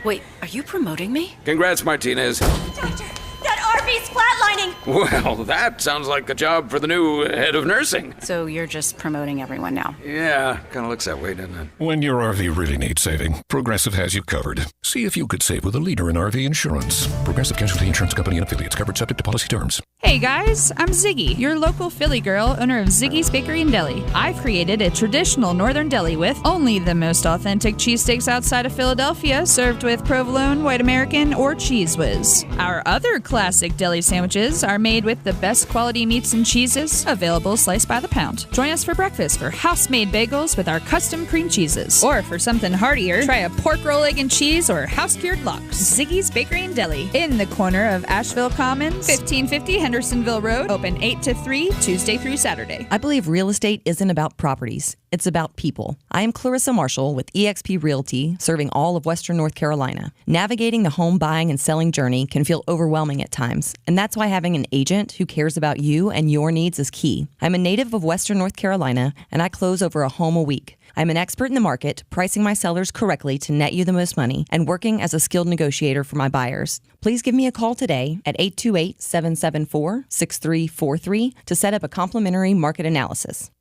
Wait, are you promoting me? Congrats, Martinez. Doctor, that RV's flatlining. Well, that sounds like a job for the new head of nursing. So you're just promoting everyone now? Yeah, kind of looks that way, doesn't it? When your RV really needs saving, Progressive has you covered. See if you could save with a leader in RV insurance. Progressive Casualty Insurance Company and affiliates, covered subject to policy terms. Hey guys, I'm Ziggy, your local Philly girl, owner of Ziggy's Bakery and Deli. I've created a traditional northern deli with only the most authentic cheesesteaks outside of Philadelphia, served with provolone, white American, or Cheese Whiz. Our other classic deli sandwiches are made with the best quality meats and cheeses, available sliced by the pound. Join us for breakfast for house-made bagels with our custom cream cheeses. Or for something heartier, try a pork roll, egg and cheese, or house-cured lox. Ziggy's Bakery and Deli, in the corner of Asheville Commons, 1550 Hendersonville Road, open 8 to 3, Tuesday through Saturday. I believe real estate isn't about properties. It's about people. I am Clarissa Marshall with eXp Realty, serving all of Western North Carolina. Navigating the home buying and selling journey can feel overwhelming at times, and that's why having an agent who cares about you and your needs is key. I'm a native of Western North Carolina, and I close over a home a week. I'm an expert in the market, pricing my sellers correctly to net you the most money, and working as a skilled negotiator for my buyers. Please give me a call today at 828-774-6343 to set up a complimentary market analysis.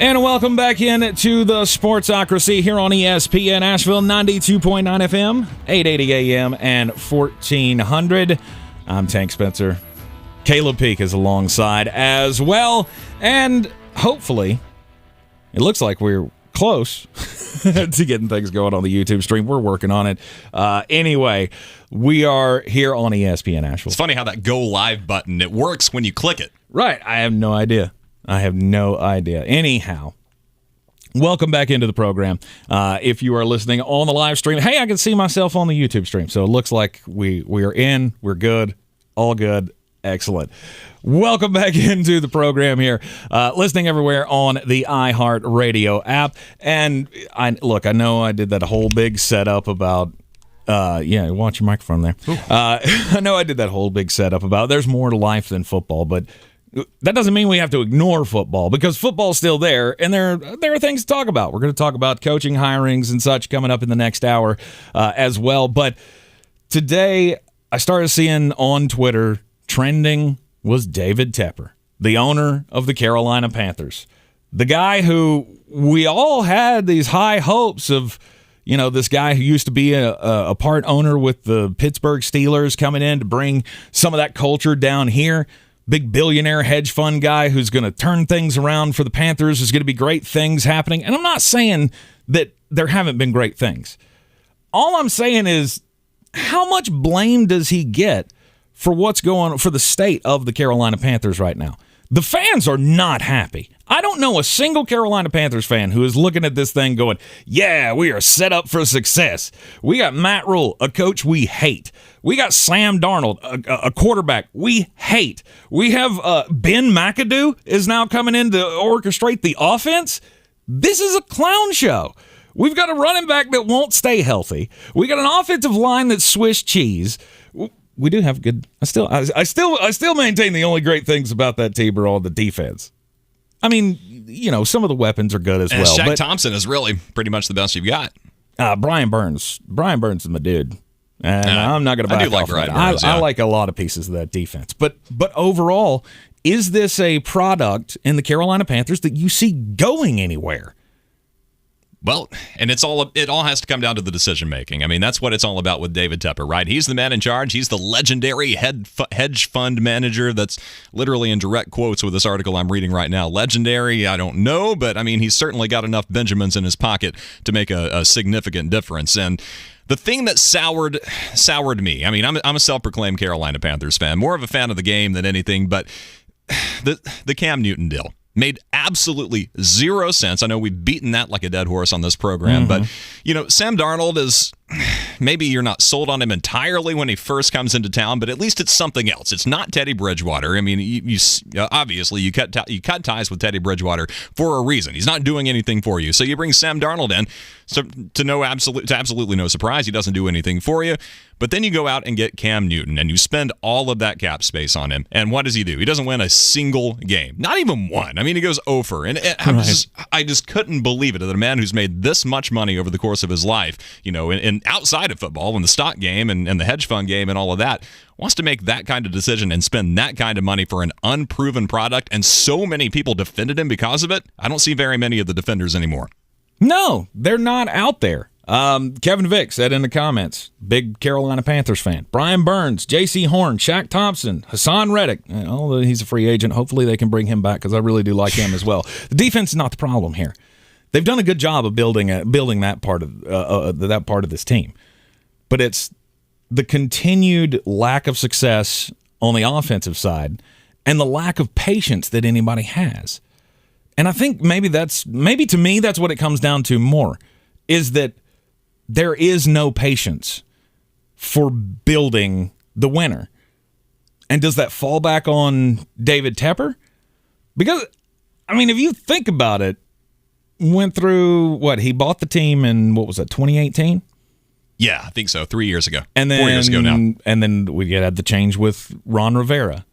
And welcome back in to the Sportsocracy here on ESPN Asheville, 92.9 FM, 880 AM, and 1400. I'm Tank Spencer. Caleb Peak is alongside as well. And hopefully, it looks like we're close to getting things going on the YouTube stream. We're working on it. Anyway, we are here on ESPN Asheville. It's funny how that go live button, it works when you click it. Right. I have no idea. Anyhow, welcome back into the program. If you are listening on the live stream, hey, I can see myself on the YouTube stream. So it looks like we are in. We're good. All good. Excellent. Welcome back into the program here. Listening everywhere on the iHeart Radio app. And I know I did that whole big setup about watch your microphone there. I know I did that whole big setup about there's more to life than football, but that doesn't mean we have to ignore football, because football's still there, and there are things to talk about. We're going to talk about coaching hirings and such coming up in the next hour as well. But today, I started seeing on Twitter, trending was David Tepper, the owner of the Carolina Panthers. The guy who we all had these high hopes of, this guy who used to be a part owner with the Pittsburgh Steelers coming in to bring some of that culture down here. Big billionaire hedge fund guy who's going to turn things around for the Panthers. There's going to be great things happening. And I'm not saying that there haven't been great things. All I'm saying is, how much blame does he get for what's going on for the state of the Carolina Panthers right now? The fans are not happy. I don't know a single Carolina Panthers fan who is looking at this thing going, yeah, we are set up for success. We got Matt Rule, a coach we hate. We got Sam Darnold, a quarterback we hate. We have Ben McAdoo is now coming in to orchestrate the offense. This is a clown show. We've got a running back that won't stay healthy. We got an offensive line that's Swiss cheese. We do have good. I still maintain the only great things about that team are all the defense. I mean, some of the weapons are good as well. Shaq Thompson is really pretty much the best you've got. Brian Burns is my dude. And I'm not going to back off that. I like a lot of pieces of that defense. But overall, is this a product in the Carolina Panthers that you see going anywhere? Well, and it all has to come down to the decision making. I mean, that's what it's all about with David Tepper, right? He's the man in charge. He's the legendary hedge fund manager that's literally in direct quotes with this article I'm reading right now. Legendary, I don't know, but I mean, he's certainly got enough Benjamins in his pocket to make a significant difference. And the thing that soured me, I mean, I'm a self-proclaimed Carolina Panthers fan, more of a fan of the game than anything, but the Cam Newton deal made absolutely zero sense. I know we've beaten that like a dead horse on this program, but Sam Darnold is maybe you're not sold on him entirely when he first comes into town, but at least it's something else. It's not Teddy Bridgewater. I mean, you obviously you cut ties with Teddy Bridgewater for a reason. He's not doing anything for you. So you bring Sam Darnold in, so to absolutely no surprise, he doesn't do anything for you. But then you go out and get Cam Newton, and you spend all of that cap space on him. And what does he do? He doesn't win a single game. Not even one. I mean, he goes over. And I just couldn't believe it that a man who's made this much money over the course of his life, in outside of football, in the stock game and the hedge fund game and all of that, wants to make that kind of decision and spend that kind of money for an unproven product. And so many people defended him because of it. I don't see very many of the defenders anymore. No, they're not out there. Kevin Vick said in the comments, big Carolina Panthers fan. Brian Burns, J.C. Horn, Shaq Thompson, Hassan Reddick. He's a free agent. Hopefully they can bring him back because I really do like him as well. The defense is not the problem here. They've done a good job of building that part of this team, but it's the continued lack of success on the offensive side and the lack of patience that anybody has. And I think maybe to me that's what it comes down to more, is that there is no patience for building the winner. And does that fall back on David Tepper? Because, I mean, if you think about it, went through, he bought the team in, 2018? Yeah, I think so, 3 years ago. And then, 4 years ago now. And then we had the change with Ron Rivera.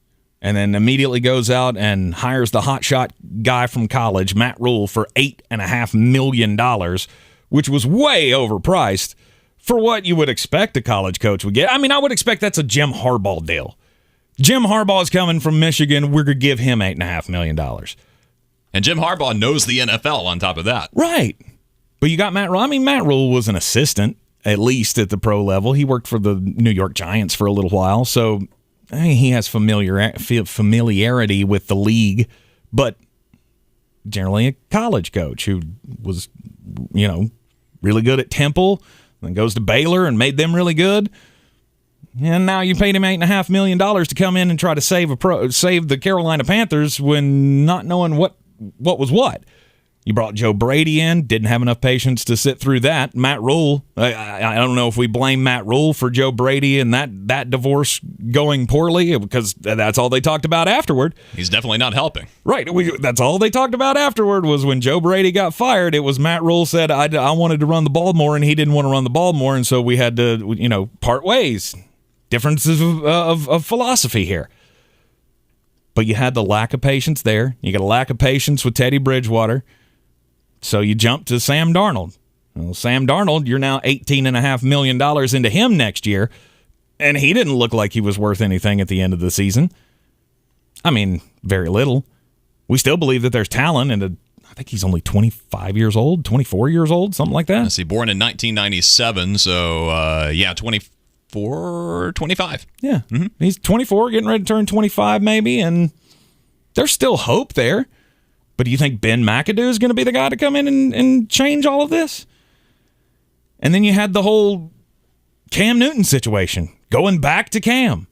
And then immediately goes out and hires the hotshot guy from college, Matt Rule, for $8.5 million, which was way overpriced for what you would expect a college coach would get. I mean, I would expect that's a Jim Harbaugh deal. Jim Harbaugh is coming from Michigan. We're going to give him $8.5 million. And Jim Harbaugh knows the NFL on top of that. Right. But you got Matt Rule. I mean, Matt Rule was an assistant, at least at the pro level. He worked for the New York Giants for a little while, so he has familiarity with the league, but generally a college coach who was, really good at Temple, then goes to Baylor and made them really good. And now you paid him $8.5 million to come in and try to save the Carolina Panthers when not knowing what was what. You brought Joe Brady in, didn't have enough patience to sit through that. Matt Rule, I don't know if we blame Matt Rule for Joe Brady and that divorce going poorly, because that's all they talked about afterward. He's definitely not helping. Right. That's all they talked about afterward was when Joe Brady got fired. It was Matt Rule said, I wanted to run the ball more, and he didn't want to run the ball more, and so we had to, part ways. Differences of philosophy here. But you had the lack of patience there. You got a lack of patience with Teddy Bridgewater. So you jump to Sam Darnold. Well, Sam Darnold, you're now $18.5 million into him next year, and he didn't look like he was worth anything at the end of the season. I mean, very little. We still believe that there's talent, and I think he's only 25 years old, 24 years old, something like that. Let's see, born in 1997, so 24, 25. Yeah, He's 24, getting ready to turn 25 maybe, and there's still hope there. But do you think Ben McAdoo is going to be the guy to come in and change all of this? And then you had the whole Cam Newton situation, going back to Cam.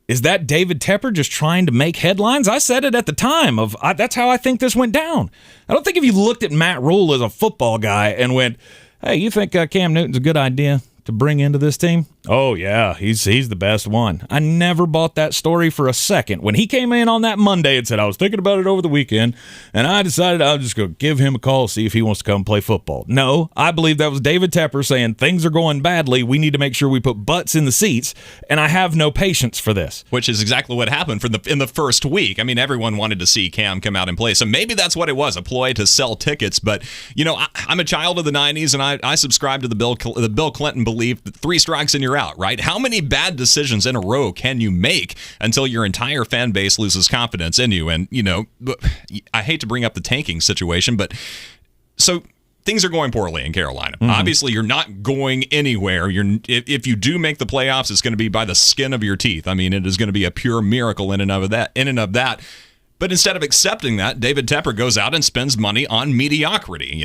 Is that David Tepper just trying to make headlines? I said it at the time that's how I think this went down. I don't think if you looked at Matt Rule as a football guy and went, hey, you think Cam Newton's a good idea to bring into this team? Oh, yeah, he's the best one. I never bought that story for a second. When he came in on that Monday and said, I was thinking about it over the weekend, and I decided I was just going to give him a call, see if he wants to come play football. No, I believe that was David Tepper saying, things are going badly. We need to make sure we put butts in the seats, and I have no patience for this. Which is exactly what happened in the first week. I mean, everyone wanted to see Cam come out and play, so maybe that's what it was, a ploy to sell tickets. But, I'm a child of the 90s, and I subscribe to the Bill Clinton belief that 3 strikes and you're out, right? How many bad decisions in a row can you make until your entire fan base loses confidence in you? And, I hate to bring up the tanking situation, but so things are going poorly in Carolina. Mm-hmm. Obviously, you're not going anywhere. If you do make the playoffs, it's going to be by the skin of your teeth. I mean, it is going to be a pure miracle in and of that. But instead of accepting that, David Tepper goes out and spends money on mediocrity.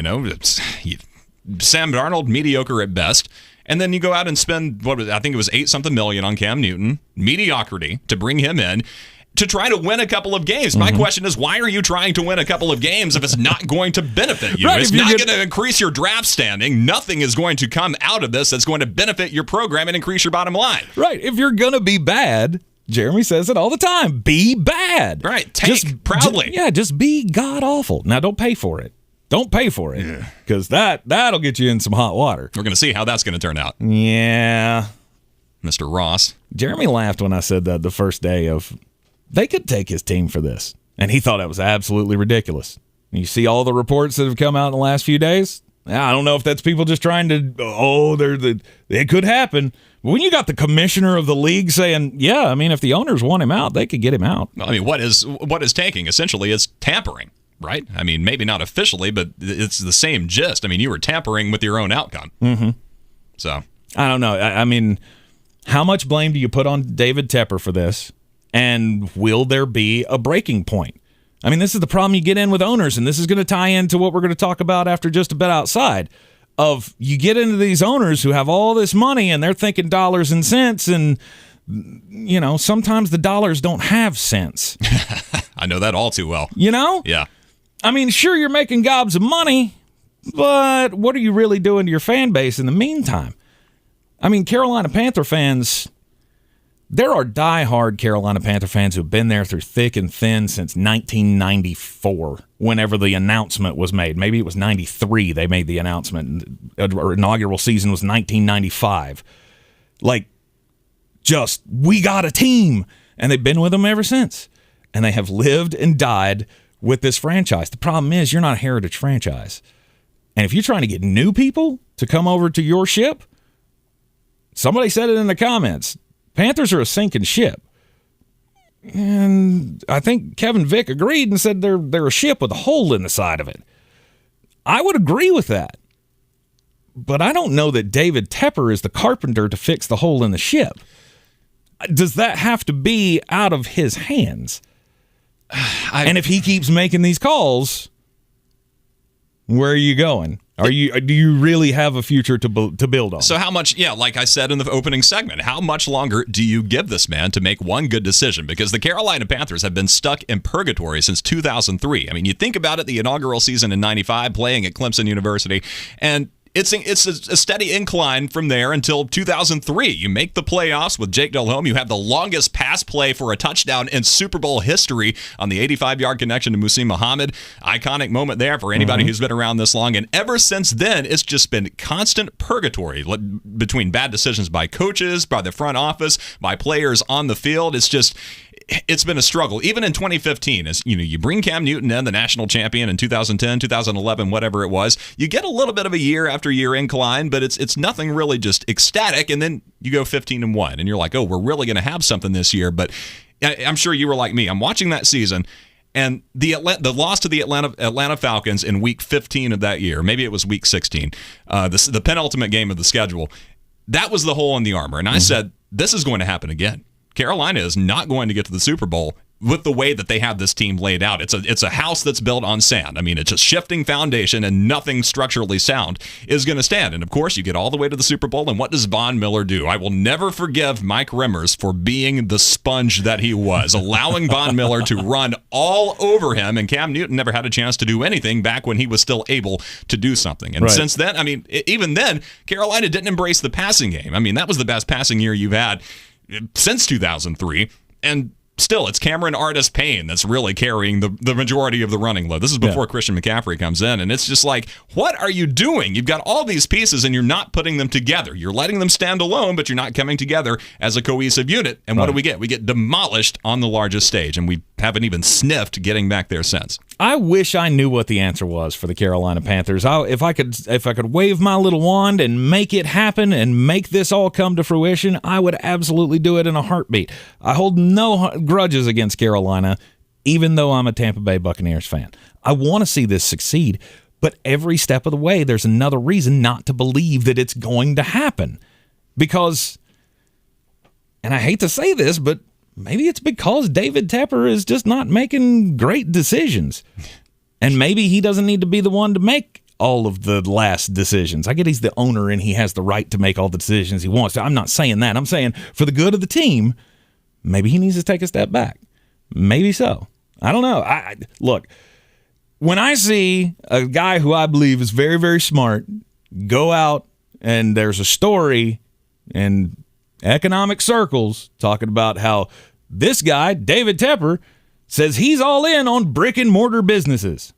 Sam Darnold, mediocre at best. And then you go out and spend, I think it was $8-something million on Cam Newton, mediocrity, to bring him in. to try to win a couple of games. My question is, why are you trying to win a couple of games if it's not going to benefit you? Right, it's not going to increase your draft standing. Nothing is going to come out of this that's going to benefit your program and increase your bottom line. Right. If you're going to be bad, Jeremy says it all the time, be bad. Right. Tank proudly. Just be god-awful. Now, don't pay for it. Don't pay for it, because that'll get you in some hot water. We're going to see how that's going to turn out. Yeah. Mr. Ross. Jeremy laughed when I said that the first day of they could take his team for this, and he thought it was absolutely ridiculous. And you see all the reports that have come out in the last few days. I don't know if that's people just trying to, it could happen. But when you got the commissioner of the league saying, yeah, I mean, if the owners want him out, they could get him out. Well, I mean, what is tanking? Essentially, it's tampering. Right? I mean, maybe not officially, but it's the same gist. I mean, you were tampering with your own outcome. Mm-hmm. So I don't know. I mean, how much blame do you put on David Tepper for this? And will there be a breaking point? I mean, this is the problem you get in with owners, and this is going to tie into what we're going to talk about after just a bit outside. Of you get into these owners who have all this money, and they're thinking dollars and cents, and you know, sometimes the dollars don't have sense. I know that all too well. You know? Yeah. I mean, sure, you're making gobs of money, but what are you really doing to your fan base in the meantime? I mean, Carolina Panther fans, there are diehard Carolina Panther fans who've been there through thick and thin since 1994, whenever the announcement was made. Maybe it was 93 they made the announcement. Our inaugural season was 1995. Like, just, we got a team. And they've been with them ever since. And they have lived and died with this franchise. The problem is you're not a heritage franchise. And if you're trying to get new people to come over to your ship, somebody said it in the comments, Panthers are a sinking ship. And I think Kevin Vick agreed and said they're a ship with a hole in the side of it. I would agree with that. But I don't know that David Tepper is the carpenter to fix the hole in the ship. Does that have to be out of his hands? And if he keeps making these calls, where are you going? Do you really have a future to build on? So how much, like I said in the opening segment, how much longer do you give this man to make one good decision? Because the Carolina Panthers have been stuck in purgatory since 2003. I mean, you think about it, the inaugural season in 95, playing at Clemson University, and it's a steady incline from there until 2003. You make the playoffs with Jake Delhomme. You have the longest pass play for a touchdown in Super Bowl history on the 85-yard connection to Muhsin Muhammad. Iconic moment there for anybody who's been around this long. And ever since then, it's just been constant purgatory between bad decisions by coaches, by the front office, by players on the field. It's been a struggle. Even in 2015, as you bring Cam Newton in, the national champion in 2010, 2011, whatever it was, you get a little bit of a year after year incline, but it's nothing really just ecstatic. And then you go 15-1, and you're like, oh, we're really going to have something this year. But I'm sure you were like me. I'm watching that season, and the loss to the Atlanta Falcons in week 15 of that year, maybe it was week 16, the penultimate game of the schedule, that was the hole in the armor. And I said, this is going to happen again. Carolina is not going to get to the Super Bowl with the way that they have this team laid out. It's a house that's built on sand. I mean, it's a shifting foundation, and nothing structurally sound is going to stand. And, of course, you get all the way to the Super Bowl, and what does Von Miller do? I will never forgive Mike Remmers for being the sponge that he was, allowing Von Miller to run all over him, and Cam Newton never had a chance to do anything back when he was still able to do something. And since then, I mean, even then, Carolina didn't embrace the passing game. I mean, that was the best passing year you've had since 2003, and still, it's Cameron Artis-Payne that's really carrying the majority of the running load. This is before Christian McCaffrey comes in, and it's just like, what are you doing? You've got all these pieces, and you're not putting them together. You're letting them stand alone, but you're not coming together as a cohesive unit. And what do we get? We get demolished on the largest stage, and we haven't even sniffed getting back there since. I wish I knew what the answer was for the Carolina Panthers. If I could wave my little wand and make it happen and make this all come to fruition, I would absolutely do it in a heartbeat. I hold no grudges against Carolina, even though I'm a Tampa Bay Buccaneers fan. I want to see this succeed, but every step of the way, there's another reason not to believe that it's going to happen. Because, and I hate to say this, but maybe it's because David Tepper is just not making great decisions. And maybe he doesn't need to be the one to make all of the last decisions. I get he's the owner and he has the right to make all the decisions he wants to. I'm not saying that. I'm saying for the good of the team, maybe he needs to take a step back. Maybe so. I don't know. Look, when I see a guy who I believe is very, very smart go out and there's a story in economic circles talking about how this guy, David Tepper, says he's all in on brick and mortar businesses.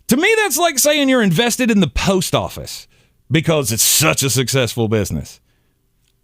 To me, that's like saying you're invested in the post office because it's such a successful business.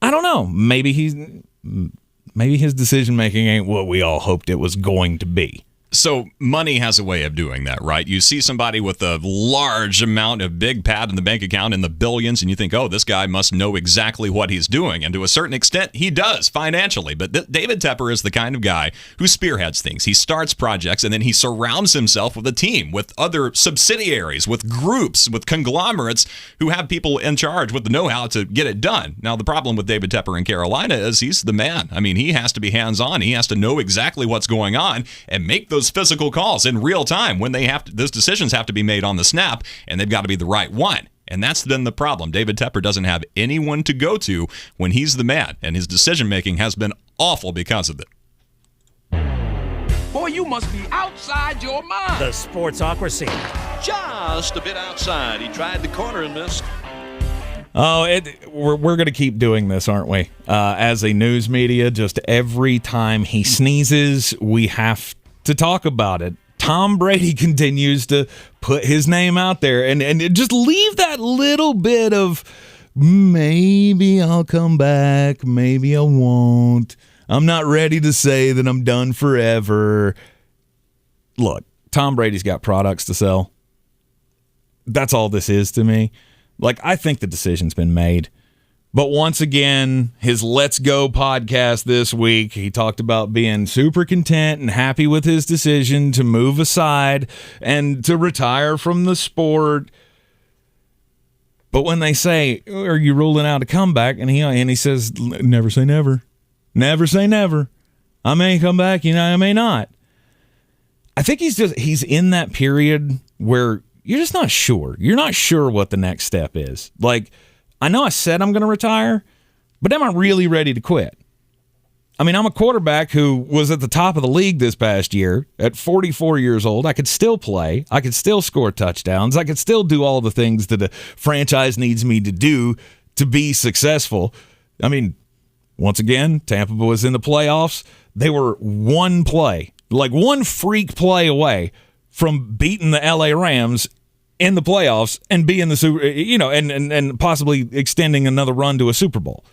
I don't know. Maybe his decision making ain't what we all hoped it was going to be. So money has a way of doing that, right? You see somebody with a large amount of big pad in the bank account in the billions, and you think, oh, this guy must know exactly what he's doing. And to a certain extent, he does financially. But David Tepper is the kind of guy who spearheads things. He starts projects, and then he surrounds himself with a team, with other subsidiaries, with groups, with conglomerates who have people in charge with the know-how to get it done. Now, the problem with David Tepper in Carolina is he's the man. I mean, he has to be hands-on. He has to know exactly what's going on and make those physical calls in real time when those decisions have to be made on the snap, and they've got to be the right one. And that's been the problem. David Tepper doesn't have anyone to go to when he's the man, and his decision making has been awful because of it. Boy, you must be outside your mind. The Sportsocracy. Just a bit outside. He tried the corner and missed. Oh, we're going to keep doing this, aren't we? As a news media, just every time he sneezes, we have to talk about it. Tom Brady continues to put his name out there and just leave that little bit of maybe I'll come back, maybe I won't. I'm not ready to say that I'm done forever. Look, Tom Brady's got products to sell. That's all this is to me. Like, I think the decision's been made. But once again, his Let's Go podcast this week, he talked about being super content and happy with his decision to move aside and to retire from the sport. But when they say, are you ruling out a comeback? And he says, never say never. Never say never. I may come back, I may not. I think he's in that period where you're just not sure. You're not sure what the next step is. Like, I know I said I'm going to retire, but am I really ready to quit? I mean, I'm a quarterback who was at the top of the league this past year. At 44 years old, I could still play. I could still score touchdowns. I could still do all the things that a franchise needs me to do to be successful. I mean, once again, Tampa was in the playoffs. They were one freak play away from beating the LA Rams in the playoffs and being the Super, and possibly extending another run to a Super Bowl.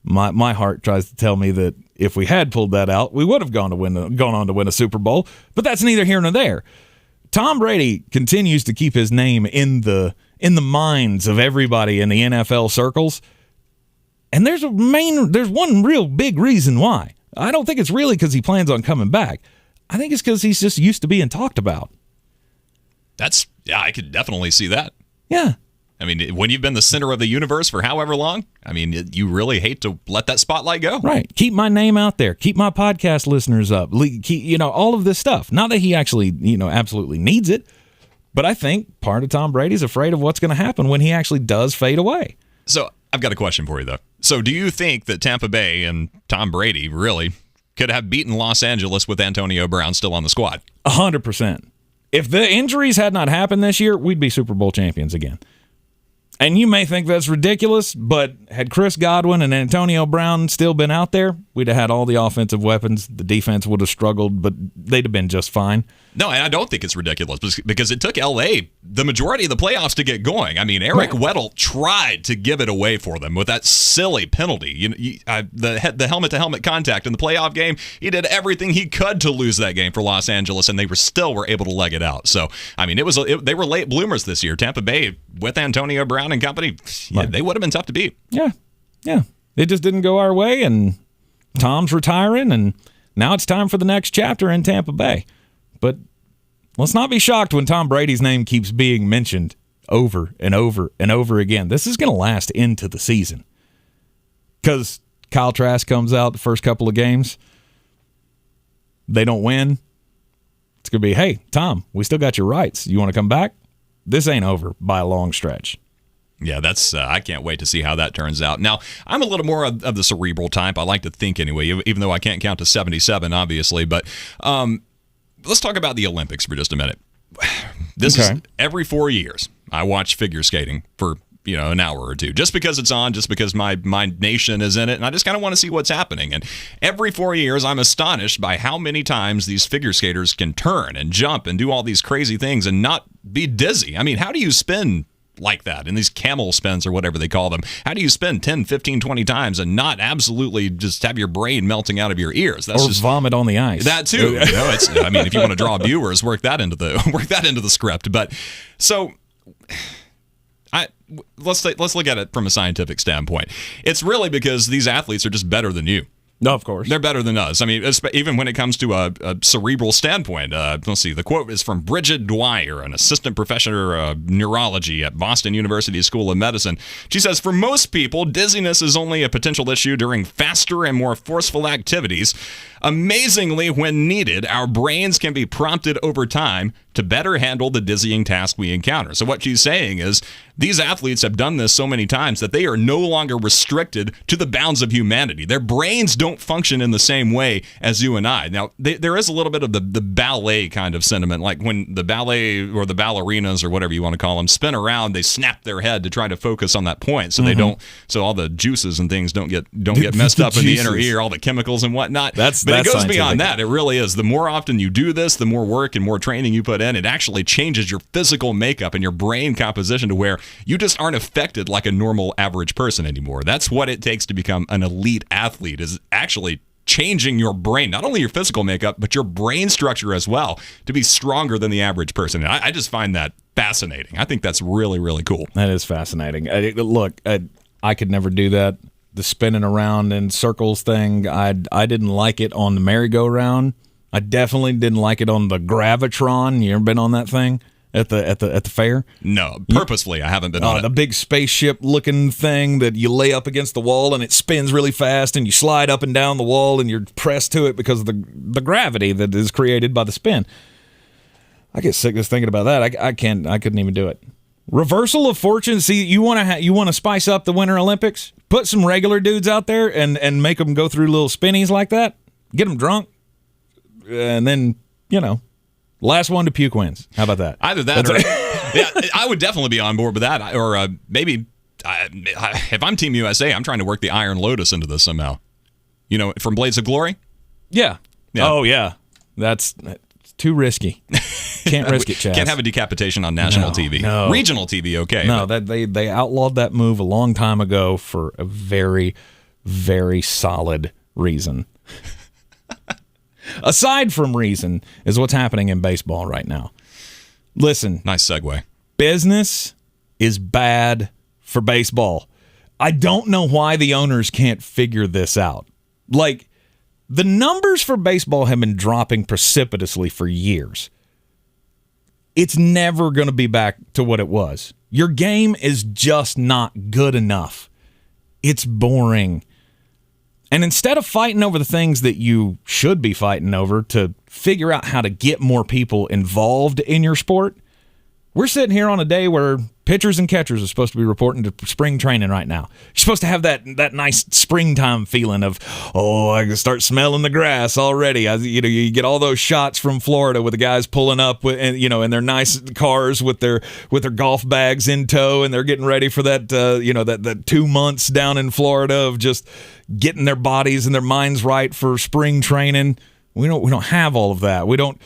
My heart tries to tell me that if we had pulled that out, we would have gone on to win a Super Bowl. But that's neither here nor there. Tom Brady continues to keep his name in the minds of everybody in the NFL circles, and there's one real big reason why. I don't think it's really because he plans on coming back. I think it's because he's just used to being talked about. I could definitely see that. Yeah. I mean, when you've been the center of the universe for however long, I mean, you really hate to let that spotlight go. Right. Keep my name out there. Keep my podcast listeners up. Keep, all of this stuff. Not that he actually, absolutely needs it, but I think part of Tom Brady's afraid of what's going to happen when he actually does fade away. So I've got a question for you, though. So do you think that Tampa Bay and Tom Brady really could have beaten Los Angeles with Antonio Brown still on the squad? 100%. If the injuries had not happened this year, we'd be Super Bowl champions again. And you may think that's ridiculous, but had Chris Godwin and Antonio Brown still been out there, we'd have had all the offensive weapons. The defense would have struggled, but they'd have been just fine. No, and I don't think it's ridiculous because it took L.A. the majority of the playoffs to get going. I mean, Eric Weddle tried to give it away for them with that silly penalty. The helmet-to-helmet contact in the playoff game, he did everything he could to lose that game for Los Angeles, and they were able to leg it out. So, I mean, they were late bloomers this year. Tampa Bay, with Antonio Brown and company, they would have been tough to beat. Yeah. It just didn't go our way, and Tom's retiring, and now it's time for the next chapter in Tampa Bay. But let's not be shocked when Tom Brady's name keeps being mentioned over and over and over again. This is going to last into the season because Kyle Trask comes out the first couple of games. They don't win. It's going to be, hey, Tom, we still got your rights. You want to come back? This ain't over by a long stretch. Yeah, that's I can't wait to see how that turns out. Now, I'm a little more of the cerebral type. I like to think anyway, even though I can't count to 77, obviously. But let's talk about the Olympics for just a minute. This is every 4 years. I watch figure skating for an hour or two, just because it's on, just because my nation is in it, and I just kind of want to see what's happening. And every 4 years, I'm astonished by how many times these figure skaters can turn and jump and do all these crazy things and not be dizzy. I mean, how do you spin like that in these camel spins or whatever they call them? How do you spin 10, 15, 20 times and not absolutely just have your brain melting out of your ears? That's or just vomit on the ice. That too. I mean, if you want to draw viewers, work that into the script. But so let's look at it from a scientific standpoint. It's really because these athletes are just better than you. No, of course. They're better than us. I mean, even when it comes to a cerebral standpoint. Let's see. The quote is from Bridget Dwyer, an assistant professor of neurology at Boston University School of Medicine. She says, for most people, dizziness is only a potential issue during faster and more forceful activities. Amazingly, when needed, our brains can be prompted over time to better handle the dizzying task we encounter. So what she's saying is these athletes have done this so many times that they are no longer restricted to the bounds of humanity. Their brains don't function in the same way as you and I. Now, there is a little bit of the ballet kind of sentiment, like when the ballet or the ballerinas or whatever you want to call them spin around, they snap their head to try to focus on that point so they don't, so all the juices and things don't get messed up in the inner ear, all the chemicals and whatnot. But it goes beyond that. It really is. The more often you do this, the more work and more training you put in, it actually changes your physical makeup and your brain composition to where you just aren't affected like a normal average person anymore. That's what it takes to become an elite athlete, is actually changing your brain, not only your physical makeup, but your brain structure as well, to be stronger than the average person. And I just find that fascinating. I think that's really, really cool. That is fascinating. Look, I could never do that. The spinning around in circles thing, I didn't like it on the merry-go-round. I definitely didn't like it on the Gravitron. You ever been on that thing at the fair? No, purposefully I haven't been on it. The big spaceship-looking thing that you lay up against the wall and it spins really fast and you slide up and down the wall and you're pressed to it because of the gravity that is created by the spin. I get sick just thinking about that. I couldn't even do it. Reversal of fortune. See, you want to spice up the Winter Olympics? Put some regular dudes out there and make them go through little spinnies like that. Get them drunk, and then last one to puke wins. How about that? Either that, or yeah, I would definitely be on board with that. Or maybe if I'm Team USA, I'm trying to work the Iron Lotus into this somehow. From Blades of Glory. Yeah. Oh yeah. That's too risky. Can't risk it, Chaz. Can't have a decapitation on national TV. No. Regional TV, okay. No, that they outlawed that move a long time ago for a very, very solid reason. Aside from reason is what's happening in baseball right now. Listen. Nice segue. Business is bad for baseball. I don't know why the owners can't figure this out. Like, the numbers for baseball have been dropping precipitously for years. It's never going to be back to what it was. Your game is just not good enough. It's boring. And instead of fighting over the things that you should be fighting over to figure out how to get more people involved in your sport, we're sitting here on a day where pitchers and catchers are supposed to be reporting to spring training right now. You're supposed to have that nice springtime feeling of, I can start smelling the grass already. You get all those shots from Florida with the guys pulling up in their nice cars with their golf bags in tow, and they're getting ready for that that 2 months down in Florida of just getting their bodies and their minds right for spring training. We don't have all of that. We don't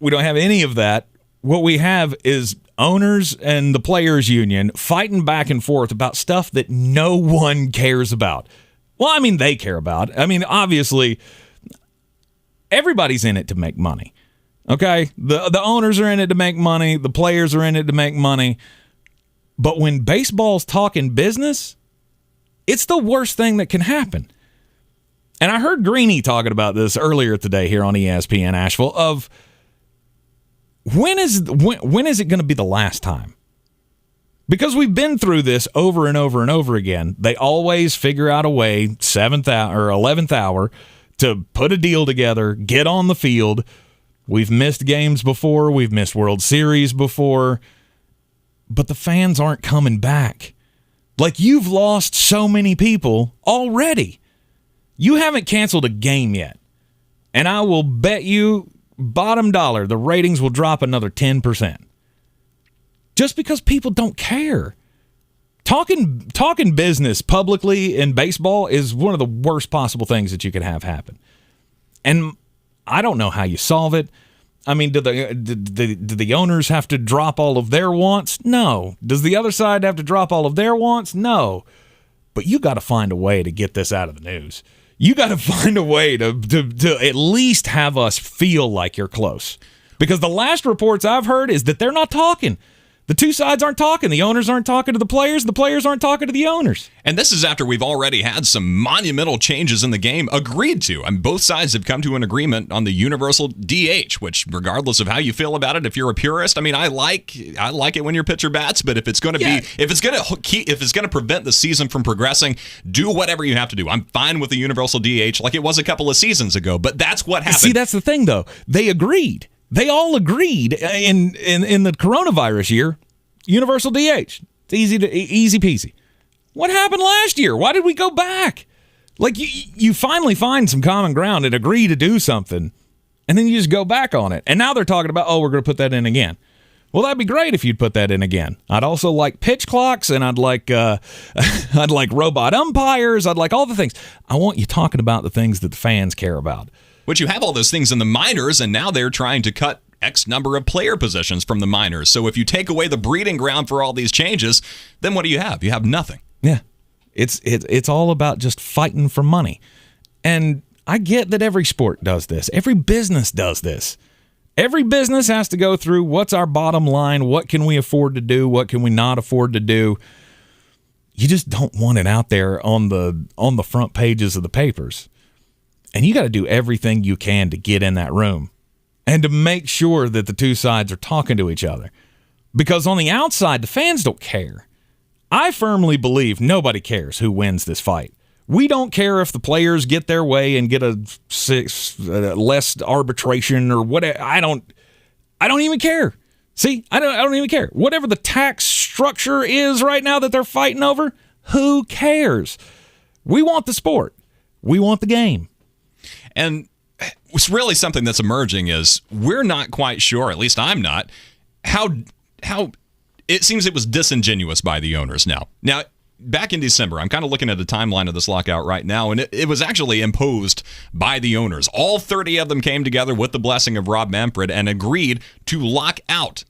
have any of that. What we have is owners and the players union fighting back and forth about stuff that no one cares about. Well, I mean, they care about. I mean, obviously, everybody's in it to make money. Okay? The owners are in it to make money. The players are in it to make money. But when baseball's talking business, it's the worst thing that can happen. And I heard Greene talking about this earlier today here on ESPN Asheville of when is it going to be the last time? Because we've been through this over and over and over again. They always figure out a way, 7th hour or 11th hour, to put a deal together, get on the field. We've missed games before. We've missed World Series before. But the fans aren't coming back. Like, you've lost so many people already. You haven't canceled a game yet. And I will bet you bottom dollar the ratings will drop another 10%. Just because people don't care. Talking business publicly in baseball is one of the worst possible things that you could have happen. And I don't know how you solve it. I mean, do the owners have to drop all of their wants? No. Does the other side have to drop all of their wants? No. But you got to find a way to get this out of the news. You got to find a way to at least have us feel like you're close. Because the last reports I've heard is that they're not talking. The two sides aren't talking. The owners aren't talking to the players. The players aren't talking to the owners. And this is after we've already had some monumental changes in the game agreed to. I mean, both sides have come to an agreement on the universal DH, which, regardless of how you feel about it, if you're a purist, I mean, I like it when your pitcher bats. But if it's going to if it's going to prevent the season from progressing, do whatever you have to do. I'm fine with the universal DH, like it was a couple of seasons ago. But that's what happened. See, that's the thing, though. They agreed. They all agreed in the coronavirus year, universal DH. It's easy peasy. What happened last year? Why did we go back? Like, you finally find some common ground and agree to do something, and then you just go back on it. And now they're talking about, we're going to put that in again. Well, that'd be great if you'd put that in again. I'd also like pitch clocks, and I'd like I'd like robot umpires. I'd like all the things. I want you talking about the things that the fans care about. Which you have all those things in the minors, and now they're trying to cut X number of player positions from the minors. So if you take away the breeding ground for all these changes, then what do you have? You have nothing. Yeah. It's all about just fighting for money. And I get that every sport does this. Every business does this. Every business has to go through what's our bottom line, what can we afford to do, what can we not afford to do. You just don't want it out there on the front pages of the papers. And you got to do everything you can to get in that room and to make sure that the two sides are talking to each other. Because on the outside, the fans don't care. I firmly believe nobody cares who wins this fight. We don't care if the players get their way and get a less arbitration or whatever. I don't even care. See, I don't even care. Whatever the tax structure is right now that they're fighting over, who cares? We want the sport. We want the game. And what's really something that's emerging is we're not quite sure, at least I'm not, how it seems it was disingenuous by the owners now. Now, back in December, I'm kind of looking at the timeline of this lockout right now, and it was actually imposed by the owners. All 30 of them came together with the blessing of Rob Manfred and agreed to lock out.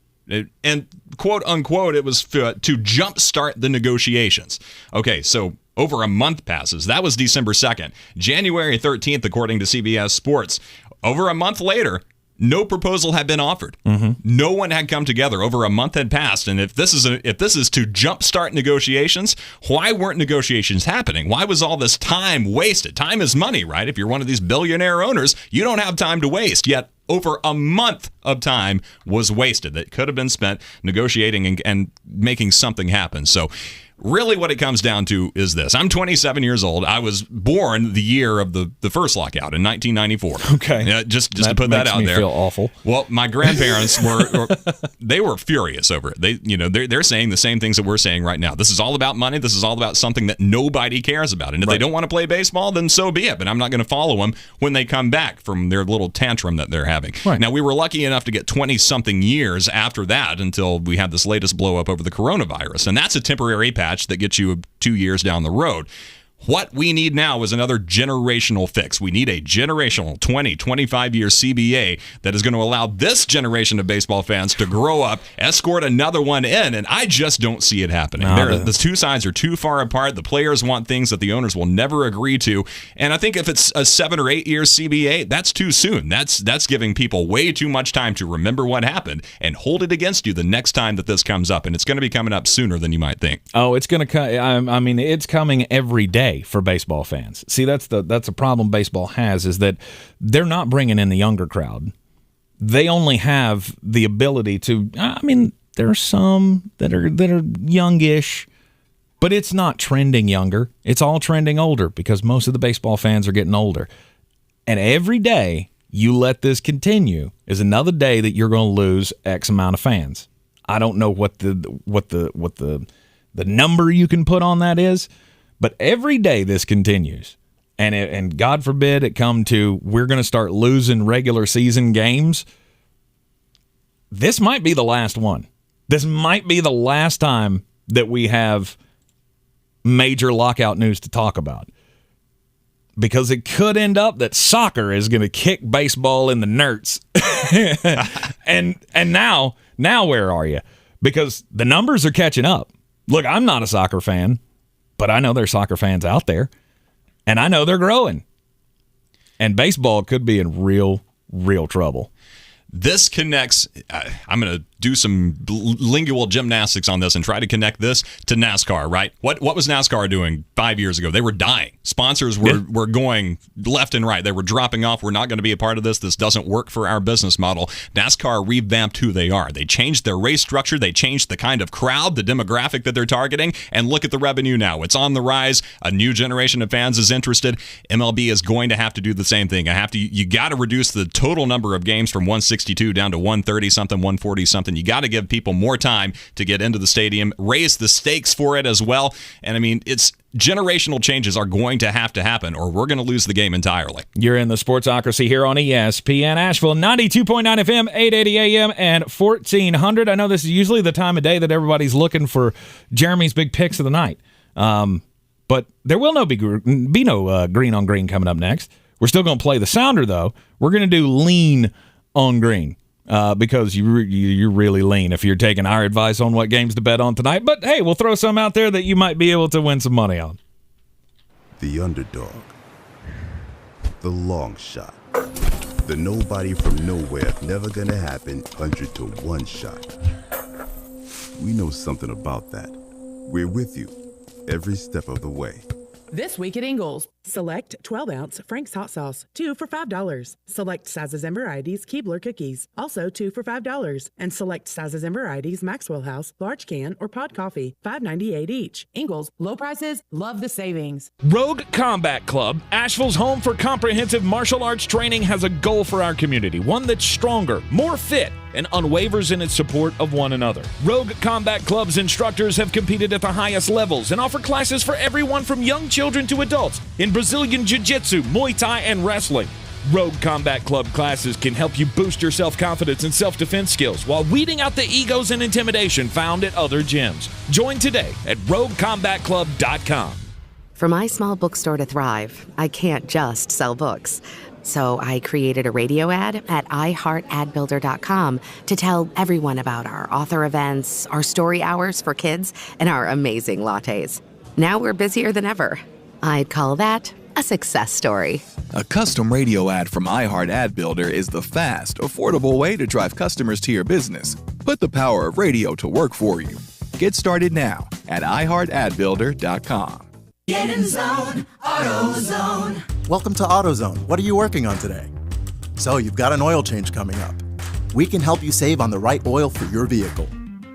And quote unquote, it was to jumpstart the negotiations. Okay, so over a month passes. That was December 2nd. January 13th, according to CBS Sports, over a month later, no proposal had been offered. Mm-hmm. No one had come together. Over a month had passed. And if this is to jumpstart negotiations, why weren't negotiations happening? Why was all this time wasted? Time is money, right? If you're one of these billionaire owners, you don't have time to waste. Yet over a month of time was wasted that could have been spent negotiating and making something happen. So really what it comes down to is this. I'm 27 years old. I was born the year of the first lockout in 1994. Okay. Just to put that out there. Makes me feel awful. Well, my grandparents they were furious over it. They're saying the same things that we're saying right now. This is all about money. This is all about something that nobody cares about. And if they don't want to play baseball, then so be it. But I'm not going to follow them when they come back from their little tantrum that they're having. Right. Now, we were lucky enough to get 20-something years after that until we had this latest blow up over the coronavirus. And that's a temporary patch that gets you 2 years down the road. What we need now is another generational fix. We need a generational 20, 25-year CBA that is going to allow this generation of baseball fans to grow up, escort another one in, and I just don't see it happening. The two sides are too far apart. The players want things that the owners will never agree to, and I think if it's a 7 or 8 year CBA, that's too soon. That's giving people way too much time to remember what happened and hold it against you the next time that this comes up, and it's going to be coming up sooner than you might think. Oh, it's going to come. I mean, it's coming every day for baseball fans. See, that's a problem baseball has, is that they're not bringing in the younger crowd. They only have the ability to. I mean, there are some that are youngish, but it's not trending younger. It's all trending older because most of the baseball fans are getting older. And every day you let this continue is another day that you're going to lose X amount of fans. I don't know what the the number you can put on that is. But every day this continues. And God forbid it come to we're going to start losing regular season games. This might be the last one. This might be the last time that we have major lockout news to talk about. Because it could end up that soccer is going to kick baseball in the nerds. and now where are you? Because the numbers are catching up. Look, I'm not a soccer fan, but I know there's soccer fans out there. And I know they're growing. And baseball could be in real trouble. This connects, I'm going to do some lingual gymnastics on this and try to connect this to NASCAR, right? What was NASCAR doing 5 years ago? They were dying. Sponsors were going left and right. They were dropping off. We're not going to be a part of this. This doesn't work for our business model. NASCAR revamped who they are. They changed their race structure. They changed the kind of crowd, the demographic that they're targeting, and look at the revenue now. It's on the rise. A new generation of fans is interested. MLB is going to have to do the same thing. You got to reduce the total number of games from 162 down to 130-something, 140-something. You got to give people more time to get into the stadium, raise the stakes for it as well. And I mean, it's generational changes are going to happen, or we're going to lose the game entirely. You're in the Sportsocracy here on ESPN Asheville, 92.9 FM, 880 AM, and 1400. I know this is usually the time of day that everybody's looking for Jeremy's big picks of the night. But there will be no Green on Green coming up next. We're still going to play the sounder, though. We're going to do lean on Green. Because you're really lean if you're taking our advice on what games to bet on tonight. But, hey, we'll throw some out there that you might be able to win some money on. The underdog. The long shot. The nobody from nowhere, never gonna happen 100 to 1 shot. We know something about that. We're with you every step of the way. This week at Ingles, select 12-ounce Frank's Hot Sauce, 2 for $5. Select sizes and varieties Keebler cookies, also 2 for $5. And select sizes and varieties Maxwell House, large can, or pod coffee, $5.98 each. Ingles, low prices, love the savings. Rogue Combat Club, Asheville's home for comprehensive martial arts training, has a goal for our community, one that's stronger, more fit, and unwavers in its support of one another. Rogue Combat Club's instructors have competed at the highest levels and offer classes for everyone from young children to adults in Brazilian Jiu-Jitsu, Muay Thai, and wrestling. Rogue Combat Club classes can help you boost your self-confidence and self-defense skills while weeding out the egos and intimidation found at other gyms. Join today at roguecombatclub.com. For my small bookstore to thrive, I can't just sell books. So I created a radio ad at iHeartAdBuilder.com to tell everyone about our author events, our story hours for kids, and our amazing lattes. Now we're busier than ever. I'd call that a success story. A custom radio ad from iHeart Ad Builder is the fast, affordable way to drive customers to your business. Put the power of radio to work for you. Get started now at iHeartAdBuilder.com. Get in zone, AutoZone. Welcome to AutoZone. What are you working on today? So you've got an oil change coming up. We can help you save on the right oil for your vehicle.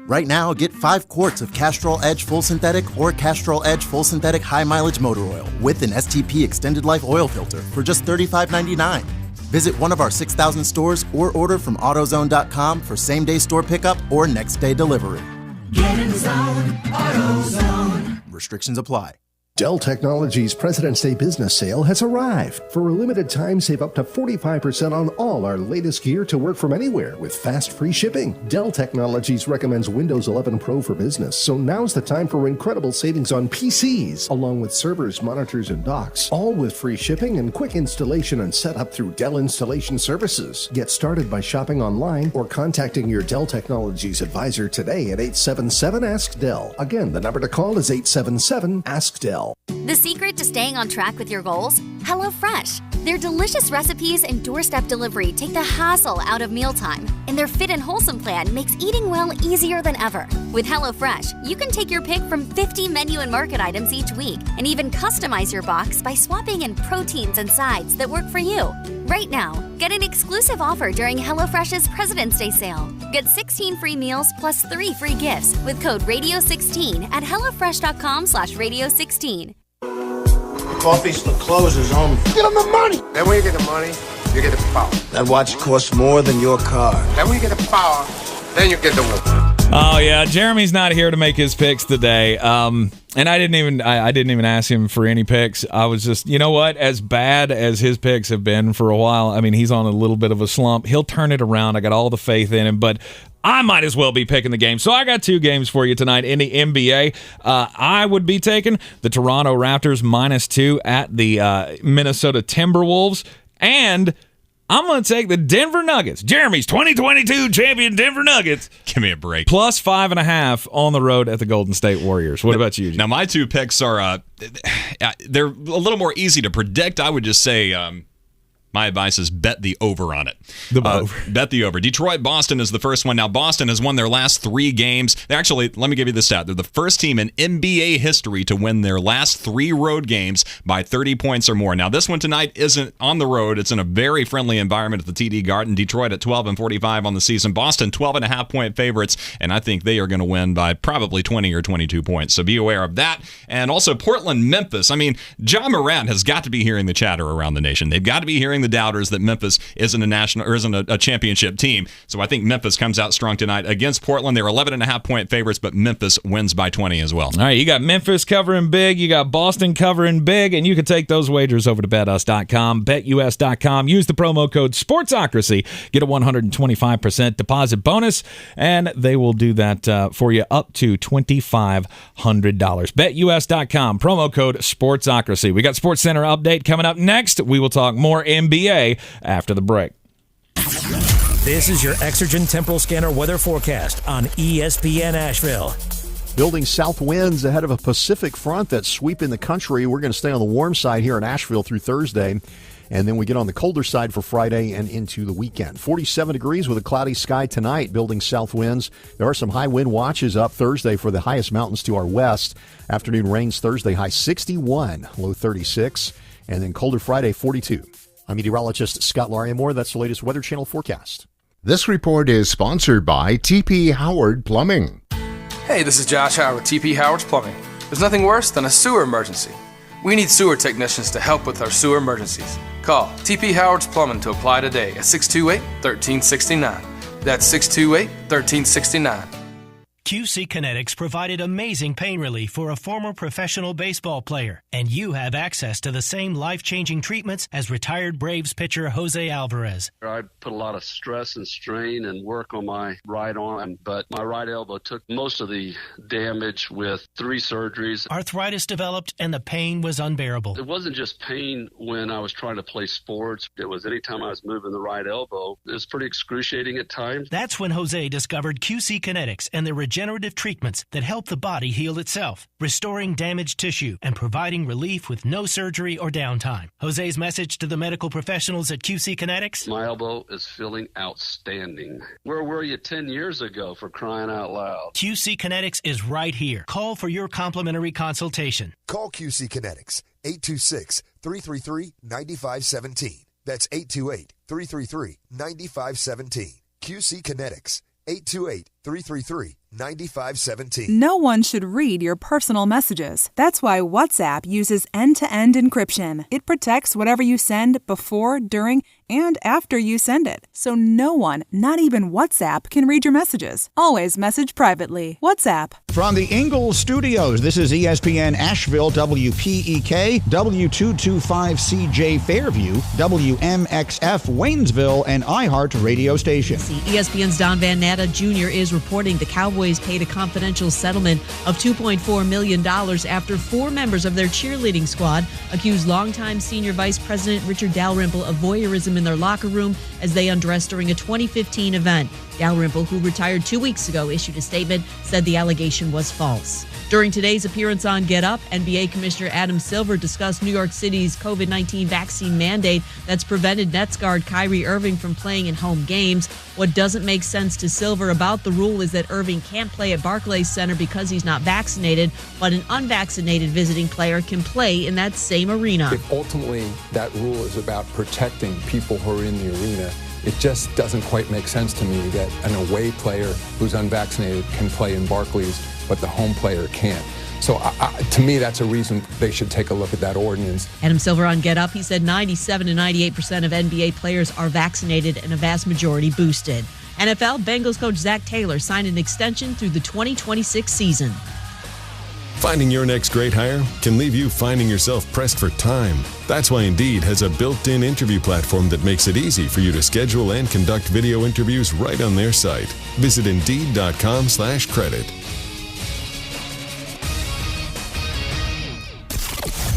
Right now, get 5 quarts of Castrol Edge Full Synthetic or Castrol Edge Full Synthetic High Mileage Motor Oil with an STP Extended Life Oil Filter for just $35.99. Visit one of our 6,000 stores or order from AutoZone.com for same-day store pickup or next-day delivery. Get in zone, AutoZone. Restrictions apply. Dell Technologies President's Day business sale has arrived. For a limited time, save up to 45% on all our latest gear to work from anywhere with fast free shipping. Dell Technologies recommends Windows 11 Pro for business, so now's the time for incredible savings on PCs, along with servers, monitors, and docks, all with free shipping and quick installation and setup through Dell Installation Services. Get started by shopping online or contacting your Dell Technologies advisor today at 877-ASK-DELL. Again, the number to call is 877-ASK-DELL. The secret to staying on track with your goals? HelloFresh. Their delicious recipes and doorstep delivery take the hassle out of mealtime, and their fit and wholesome plan makes eating well easier than ever. With HelloFresh, you can take your pick from 50 menu and market items each week, and even customize your box by swapping in proteins and sides that work for you. Right now, get an exclusive offer during HelloFresh's President's Day sale. Get 16 free meals plus 3 free gifts with code Radio16 at HelloFresh.com/Radio16. Coffee closes on. Get them the money. Then when you get the money, you get the power. That watch costs more than your car. Then when you get the power, then you get the woman. Oh yeah, Jeremy's not here to make his picks today. And I didn't even ask him for any picks. I was just, you know what? As bad as his picks have been for a while, I mean, he's on a little bit of a slump. He'll turn it around. I got all the faith in him, but I might as well be picking the game. So I got 2 games for you tonight in the NBA. I would be taking the Toronto Raptors -2 at the Minnesota Timberwolves, and I'm going to take the Denver Nuggets. Jeremy's 2022 champion Denver Nuggets. Give me a break. Plus 5.5 on the road at the Golden State Warriors. What about you, Jim? Now, my 2 picks are, they're a little more easy to predict. I would just say my advice is bet the over on it. Bet the over. Detroit-Boston is the first one. Now, Boston has won their last 3 games. Actually, let me give you the stat. They're the first team in NBA history to win their last 3 road games by 30 points or more. Now, this one tonight isn't on the road. It's in a very friendly environment at the TD Garden. Detroit at 12-45 on the season. Boston 12.5-point favorites, and I think they are going to win by probably 20 or 22 points. So be aware of that. And also Portland-Memphis. I mean, Ja Morant has got to be hearing the chatter around the nation. They've got to be hearing the doubters that Memphis isn't a national or isn't a championship team. So I think Memphis comes out strong tonight against Portland. They're 11.5-point favorites, but Memphis wins by 20 as well. All right, you got Memphis covering big, you got Boston covering big, and you can take those wagers over to betus.com, betus.com. Use the promo code SPORTSOCRACY. Get a 125% deposit bonus, and they will do that for you up to $2,500. betus.com, promo code SPORTSOCRACY. We got Sports Center update coming up next. We will talk more NBA after the break. This is your Exergen Temporal Scanner weather forecast on ESPN Asheville. Building south winds ahead of a Pacific front that's sweeping the country. We're going to stay on the warm side here in Asheville through Thursday, and then we get on the colder side for Friday and into the weekend. 47 degrees with a cloudy sky tonight, building south winds. There are some high wind watches up Thursday for the highest mountains to our west. Afternoon rains Thursday, high 61, low 36, and then colder Friday, 42. I'm meteorologist Scott Lariamore. That's the latest Weather Channel forecast. This report is sponsored by TP Howard Plumbing. Hey, this is Josh Howard with TP Howard's Plumbing. There's nothing worse than a sewer emergency. We need sewer technicians to help with our sewer emergencies. Call TP Howard's Plumbing to apply today at 628-1369. That's 628-1369. QC Kinetics provided amazing pain relief for a former professional baseball player, and you have access to the same life-changing treatments as retired Braves pitcher Jose Alvarez. I put a lot of stress and strain and work on my right arm, but my right elbow took most of the damage with 3 surgeries. Arthritis developed, and the pain was unbearable. It wasn't just pain when I was trying to play sports. It was anytime I was moving the right elbow. It was pretty excruciating at times. That's when Jose discovered QC Kinetics and the regenerative treatments that help the body heal itself, restoring damaged tissue and providing relief with no surgery or downtime. Jose's message to the medical professionals at QC Kinetics? My elbow is feeling outstanding. Where were you 10 years ago, for crying out loud? QC Kinetics is right here. Call for your complimentary consultation. Call QC Kinetics, 826-333-9517. That's 828-333-9517. QC Kinetics, 828-333-9517. No one should read your personal messages. That's why WhatsApp uses end-to-end encryption. It protects whatever you send before, during, and after you send it. So no one, not even WhatsApp, can read your messages. Always message privately. WhatsApp. From the Ingalls Studios, this is ESPN Asheville, WPEK, W225CJ Fairview, WMXF Waynesville, and iHeart radio station. ESPN's Don Van Natta Jr. is reporting the Cowboys paid a confidential settlement of $2.4 million after 4 members of their cheerleading squad accused longtime senior vice president Richard Dalrymple of voyeurism in their locker room as they undressed during a 2015 event. Dalrymple, who retired 2 weeks ago, issued a statement, said the allegation was false. During today's appearance on Get Up, NBA Commissioner Adam Silver discussed New York City's COVID-19 vaccine mandate that's prevented Nets guard Kyrie Irving from playing in home games. What doesn't make sense to Silver about the rule is that Irving can't play at Barclays Center because he's not vaccinated, but an unvaccinated visiting player can play in that same arena. If ultimately that rule is about protecting people who are in the arena, it just doesn't quite make sense to me that an away player who's unvaccinated can play in Barclays, but the home player can't. So to me, that's a reason they should take a look at that ordinance. Adam Silver on Get Up, he said 97 to 98% of NBA players are vaccinated and a vast majority boosted. NFL, Bengals coach Zach Taylor signed an extension through the 2026 season. Finding your next great hire can leave you finding yourself pressed for time. That's why Indeed has a built-in interview platform that makes it easy for you to schedule and conduct video interviews right on their site. Visit Indeed.com/credit.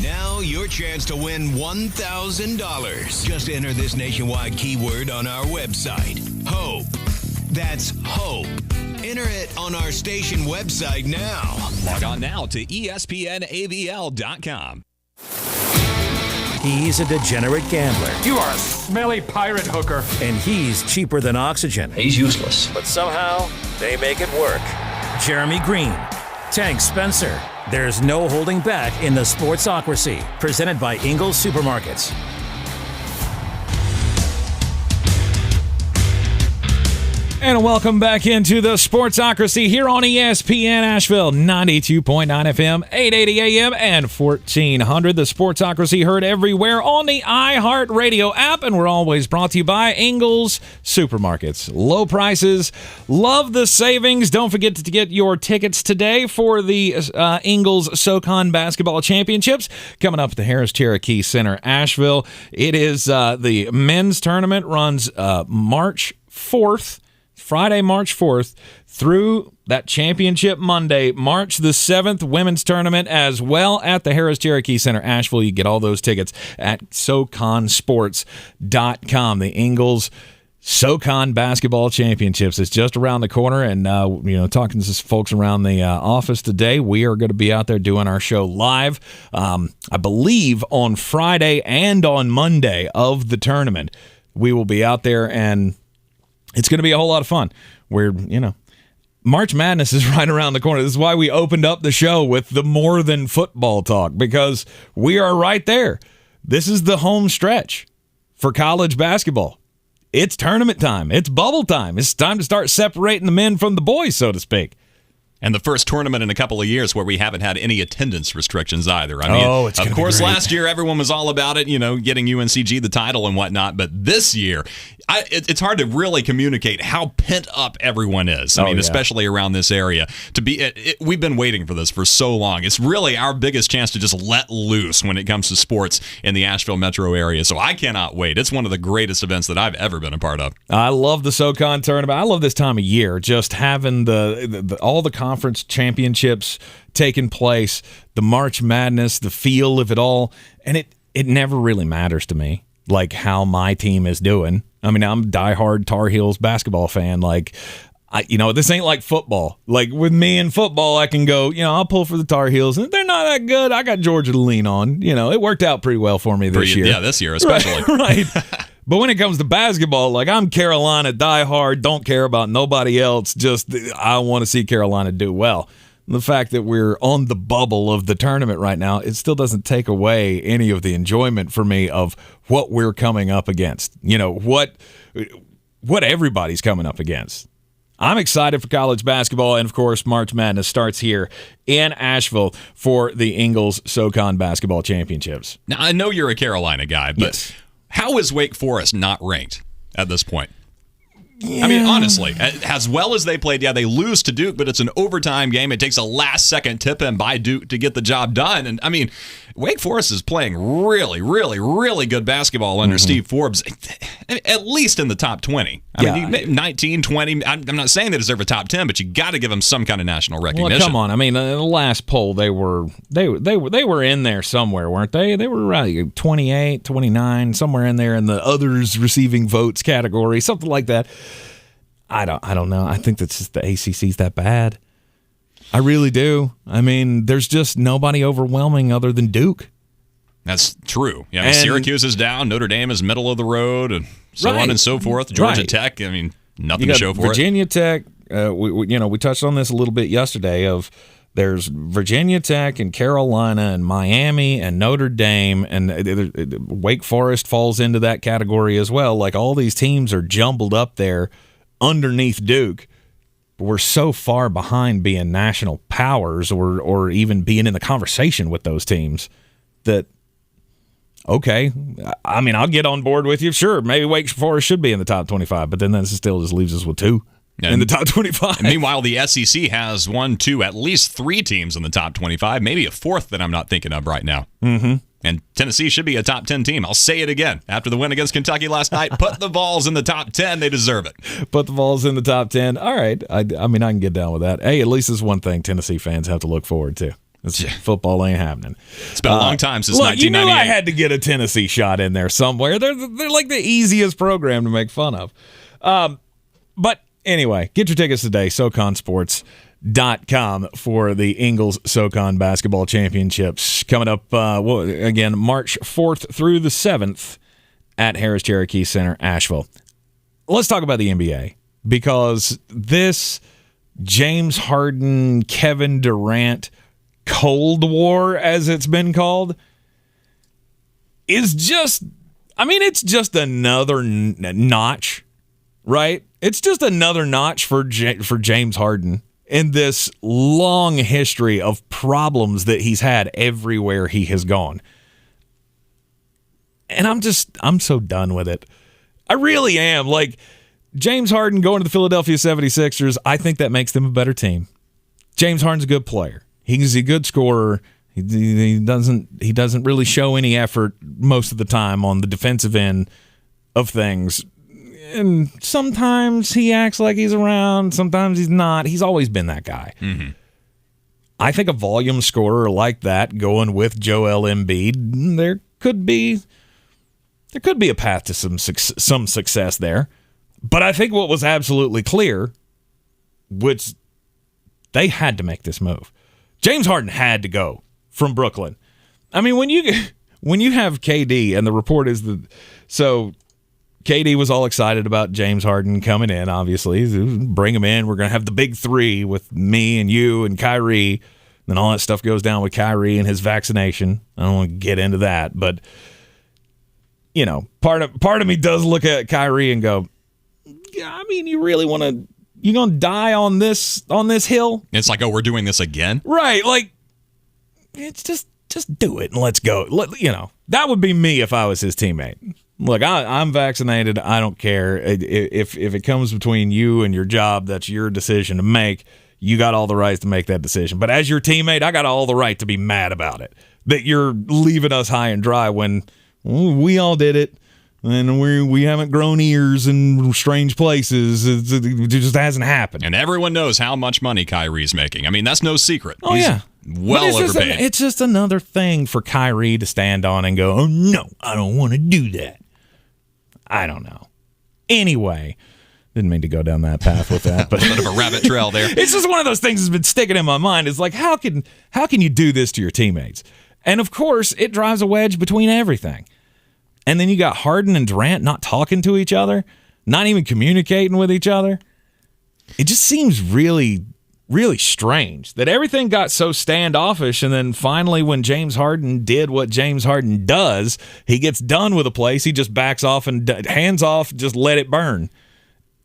Now your chance to win $1,000. Just enter this nationwide keyword on our website. HOPE. That's HOPE. Enter it on our station website now. Log on now to ESPNAVL.com. He's a degenerate gambler. You are a smelly pirate hooker. And he's cheaper than oxygen. He's useless. But somehow, they make it work. Jeremy Greene, Tank Spencer. There's no holding back in the Sportsocracy. Presented by Ingles Supermarkets. And welcome back into the Sportsocracy here on ESPN Asheville, 92.9 FM, 880 AM, and 1400. The Sportsocracy heard everywhere on the iHeart Radio app, and we're always brought to you by Ingles Supermarkets. Low prices, love the savings. Don't forget to get your tickets today for the Ingles SoCon Basketball Championships coming up at the Harris Cherokee Center, Asheville. It is the men's tournament runs March 4th. Friday, March 4th, through that championship Monday, March the 7th, women's tournament as well at the Harris Cherokee Center, Asheville. You get all those tickets at SoConSports.com. The Ingles SoCon Basketball Championships is just around the corner, and talking to some folks around the office today, we are going to be out there doing our show live, I believe, on Friday and on Monday of the tournament. We will be out there, and it's going to be a whole lot of fun. March Madness is right around the corner. This is why we opened up the show with the more than football talk, because we are right there. This is the home stretch for college basketball. It's tournament time. It's bubble time. It's time to start separating the men from the boys, so to speak. And the first tournament in a couple of years where we haven't had any attendance restrictions either. I mean, it's of course, last year everyone was all about it, getting UNCG the title and whatnot. But this year, it's hard to really communicate how pent up everyone is. I mean, especially around this area. We've been waiting for this for so long. It's really our biggest chance to just let loose when it comes to sports in the Asheville metro area. So I cannot wait. It's one of the greatest events that I've ever been a part of. I love the SoCon tournament. I love this time of year. Just having all the conference championships taking place, the March Madness, the feel of it all, and it never really matters to me, like how my team is doing. I mean, I'm a diehard Tar Heels basketball fan. This ain't like football. Like with me in football, I can go, I'll pull for the Tar Heels, and if they're not that good, I got Georgia to lean on. It worked out pretty well for me this year. Yeah, this year especially. Right. But when it comes to basketball, I'm Carolina diehard, don't care about nobody else. Just I want to see Carolina do well. The fact that we're on the bubble of the tournament right now, it still doesn't take away any of the enjoyment for me of what we're coming up against. What everybody's coming up against. I'm excited for college basketball, and of course, March Madness starts here in Asheville for the Ingles SoCon Basketball Championships. Now, I know you're a Carolina guy, but yes. How is Wake Forest not ranked at this point? Yeah. I mean, honestly, as well as they played, they lose to Duke, but it's an overtime game. It takes a last-second tip-in by Duke to get the job done. And, I mean, Wake Forest is playing really, really, really good basketball under Steve Forbes, at least in the top 20. I mean, 19, 20. I'm not saying they deserve a top 10, but you got to give them some kind of national recognition. Well, come on. I mean, in the last poll, they were in there somewhere, weren't they? They were around 28, 29, somewhere in there in the others receiving votes category, something like that. I don't know. I think that's just the ACC's that bad. I really do. I mean, there's just nobody overwhelming other than Duke. That's true. Yeah, I mean, Syracuse is down. Notre Dame is middle of the road, and so on and so forth. Georgia Tech, I mean, nothing to show for Virginia Tech. We touched on this a little bit yesterday. There's Virginia Tech and Carolina and Miami and Notre Dame, and Wake Forest falls into that category as well. Like all these teams are jumbled up there underneath Duke. We're so far behind being national powers or even being in the conversation with those teams that Okay. I mean, I'll get on board with you. Sure, maybe Wake Forest should be in the top 25, but then that still just leaves us with 2 in the top 25. And meanwhile, the SEC has 1, 2, at least 3 teams in the top 25, maybe a 4th that I'm not thinking of right now. Mm-hmm. And Tennessee should be a top 10 team. I'll say it again. After the win against Kentucky last night, put the Vols in the top 10. They deserve it. Put the Vols in the top 10. All right. I mean, I can get down with that. Hey, at least there's one thing Tennessee fans have to look forward to. Football ain't happening. It's been a long time since 1998. You knew I had to get a Tennessee shot in there somewhere. They're like the easiest program to make fun of. But anyway, get your tickets today, SoConSports.com for the Ingles SoCon Basketball Championships coming up, again, March 4th through the 7th at Harris Cherokee Center, Asheville. Let's talk about the NBA, because this James Harden, Kevin Durant Cold War, as it's been called, is just, I mean, it's just another notch, right? It's just another notch for James Harden in this long history of problems that he's had everywhere he has gone. And I'm so done with it. I really am. Like, James Harden going to the Philadelphia 76ers, I think that makes them a better team. James Harden's a good player. He's a good scorer. He doesn't really show any effort most of the time on the defensive end of things. And sometimes he acts like he's around, sometimes he's not. He's always been that guy. Mm-hmm. I think a volume scorer like that going with Joel Embiid, there could be a path to some success there. But I think what was absolutely clear, which they had to make this move. James Harden had to go from Brooklyn. I mean, when you have KD, and the report is that, so KD was all excited about James Harden coming in, obviously. Bring him in. We're going to have the big 3 with me and you and Kyrie. Then all that stuff goes down with Kyrie and his vaccination. I don't want to get into that, but you know, part of me does look at Kyrie and go, yeah, I mean, you really want to, you going to die on this hill? It's like, oh, we're doing this again? Right. Like, it's just do it and let's go. That would be me if I was his teammate. Look, I'm vaccinated. I don't care. If it comes between you and your job, that's your decision to make. You got all the rights to make that decision. But as your teammate, I got all the right to be mad about it. That you're leaving us high and dry when we all did it. And we haven't grown ears in strange places. It just hasn't happened. And everyone knows how much money Kyrie's making. I mean, that's no secret. Oh, He's yeah. well overpaid. It's just another thing for Kyrie to stand on and go, oh, no, I don't want to do that. I don't know. Anyway, didn't mean to go down that path with that. But a bit of a rabbit trail there. It's just one of those things that's been sticking in my mind. It's like, how can you do this to your teammates? And, of course, it drives a wedge between everything. And then you got Harden and Durant not talking to each other, not even communicating with each other. It just seems really, really strange that everything got so standoffish, and then finally when James Harden did what James Harden does, he gets done with a place, he just backs off and hands off, just let it burn.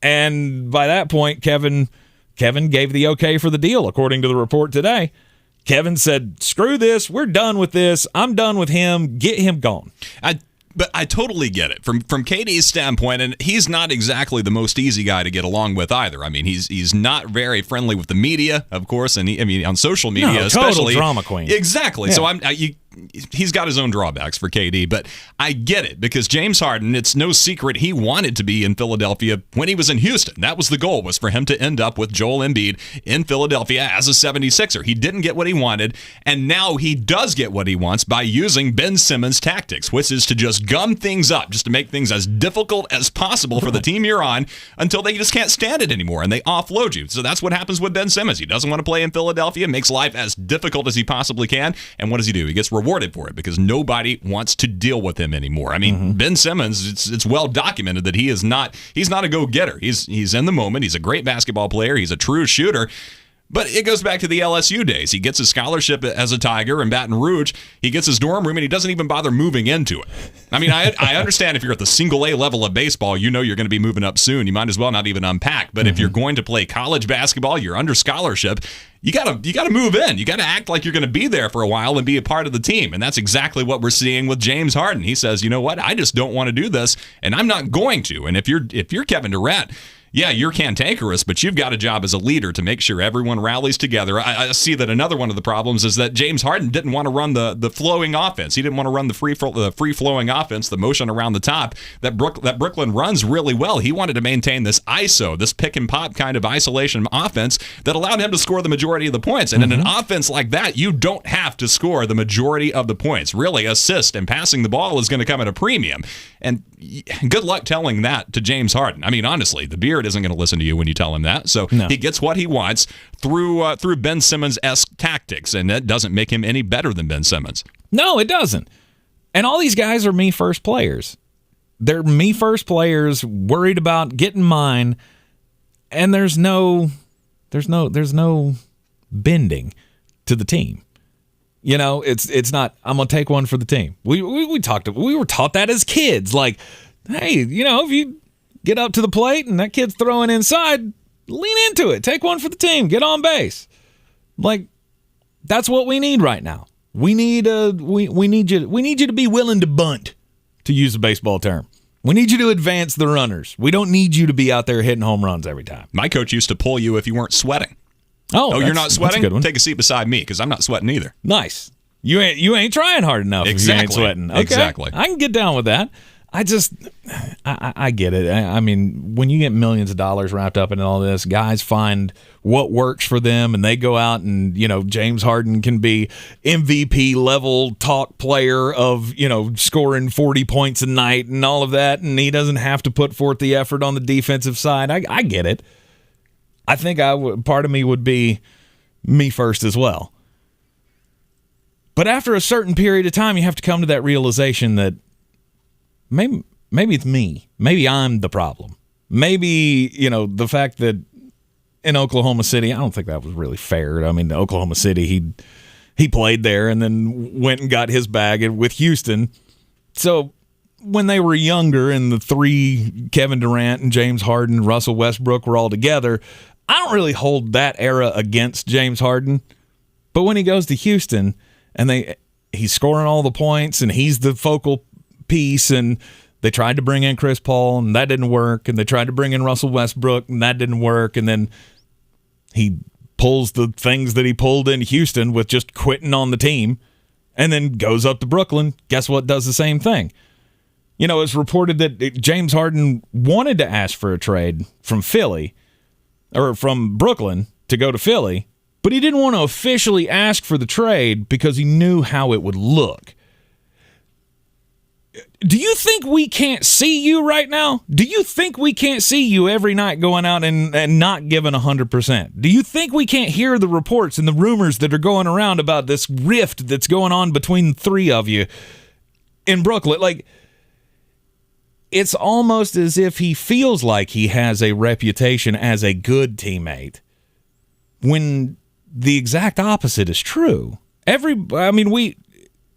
And by that point, Kevin gave the okay for the deal, according to the report today. Kevin said, screw this, we're done with this, I'm done with him, get him gone. But I totally get it from KD's standpoint, and he's not exactly the most easy guy to get along with either. I mean, he's not very friendly with the media, of course, and on social media, especially. Total drama queen. Exactly. Yeah. So he's got his own drawbacks for KD, but I get it because James Harden, it's no secret he wanted to be in Philadelphia when he was in Houston. That was the goal, was for him to end up with Joel Embiid in Philadelphia as a 76er. He didn't get what he wanted, and now he does get what he wants by using Ben Simmons' tactics, which is to just gum things up, just to make things as difficult as possible for the team you're on until they just can't stand it anymore and they offload you. So that's what happens with Ben Simmons. He doesn't want to play in Philadelphia, makes life as difficult as he possibly can, and what does he do? He gets rewarded for it because nobody wants to deal with him anymore. I mean, Ben Simmons, it's well documented that he's not a go-getter. He's in the moment. He's a great basketball player. He's a true shooter. But it goes back to the LSU days. He gets his scholarship as a Tiger in Baton Rouge. He gets his dorm room, and he doesn't even bother moving into it. I mean, I understand if you're at the single A level of baseball, you know you're going to be moving up soon. You might as well not even unpack. But if you're going to play college basketball, you're under scholarship, you gotta move in. You got to act like you're going to be there for a while and be a part of the team. And that's exactly what we're seeing with James Harden. He says, you know what? I just don't want to do this, and I'm not going to. And if you're Kevin Durant, yeah, you're cantankerous, but you've got a job as a leader to make sure everyone rallies together. I see that another one of the problems is that James Harden didn't want to run the flowing offense. He didn't want to run the free-flowing offense, the motion around the top that Brooklyn runs really well. He wanted to maintain this ISO, this pick-and-pop kind of isolation offense that allowed him to score the majority of the points. And in an offense like that, you don't have to score the majority of the points. Really, assist and passing the ball is going to come at a premium. And good luck telling that to James Harden. I mean, honestly, the beard isn't going to listen to you when you tell him that. So he gets what he wants through Ben Simmons-esque tactics, and that doesn't make him any better than Ben Simmons. No, it doesn't. And all these guys are me-first players. They're me-first players worried about getting mine, and there's no bending to the team. You know, it's not, I'm going to take one for the team. We were taught that as kids. Like, hey, you know, if you get up to the plate and that kid's throwing inside, lean into it. Take one for the team. Get on base. Like, that's what we need right now. We need you to be willing to bunt, to use a baseball term. We need you to advance the runners. We don't need you to be out there hitting home runs every time. My coach used to pull you if you weren't sweating. Oh, you're not sweating? That's a good one. Take a seat beside me, because I'm not sweating either. Nice. You ain't trying hard enough if you ain't sweating. Okay. Exactly. I can get down with that. I get it. I mean, when you get millions of dollars wrapped up in all this, guys find what works for them, and they go out and, you know, James Harden can be MVP level talk player of, you know, scoring 40 points a night and all of that, and he doesn't have to put forth the effort on the defensive side. I get it. I think part of me would be me first as well. But after a certain period of time, you have to come to that realization that maybe it's me. Maybe I'm the problem. Maybe, you know, the fact that in Oklahoma City, I don't think that was really fair. I mean, Oklahoma City, he played there and then went and got his bag with Houston. So when they were younger and the three, Kevin Durant and James Harden, Russell Westbrook, were all together, I don't really hold that era against James Harden. But when he goes to Houston and he's scoring all the points and he's the focal piece, and they tried to bring in Chris Paul and that didn't work, and they tried to bring in Russell Westbrook and that didn't work, and then he pulls the things that he pulled in Houston with just quitting on the team and then goes up to Brooklyn. Guess what? Does the same thing. You know, it's reported that James Harden wanted to ask for a trade from Philly or from Brooklyn to go to Philly, but he didn't want to officially ask for the trade because he knew how it would look. Do you think we can't see you right now? Do you think we can't see you every night going out and not giving 100%? Do you think we can't hear the reports and the rumors that are going around about this rift that's going on between the three of you in Brooklyn? Like, it's almost as if he feels like he has a reputation as a good teammate when the exact opposite is true. Am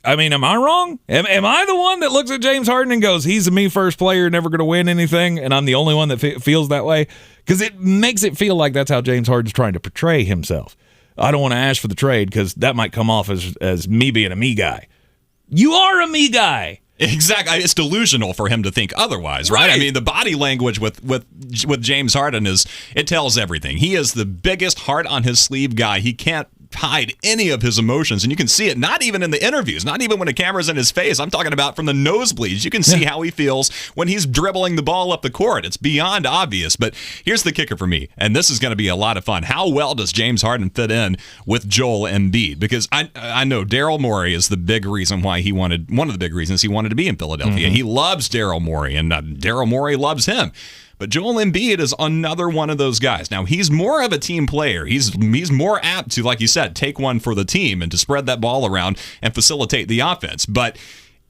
I wrong? Am I the one that looks at James Harden and goes, he's a me-first player, never going to win anything, and I'm the only one that feels that way? Because it makes it feel like that's how James Harden's trying to portray himself. I don't want to ask for the trade because that might come off as me being a me guy. You are a me guy. Exactly. It's delusional for him to think otherwise, right? I mean, the body language with James Harden it tells everything. He is the biggest heart on his sleeve guy. He can't hide any of his emotions, and you can see it not even in the interviews, not even when a camera's in his face. I'm talking about from the nosebleeds. You can see how he feels when he's dribbling the ball up the court. It's beyond obvious. But here's the kicker for me, and this is going to be a lot of fun. How well does James Harden fit in with Joel Embiid? Because I know Daryl Morey is the big reason why one of the big reasons he wanted to be in Philadelphia. Mm-hmm. He loves Daryl Morey, and Daryl Morey loves him. But Joel Embiid is another one of those guys. Now, he's more of a team player. He's more apt to, like you said, take one for the team and to spread that ball around and facilitate the offense. But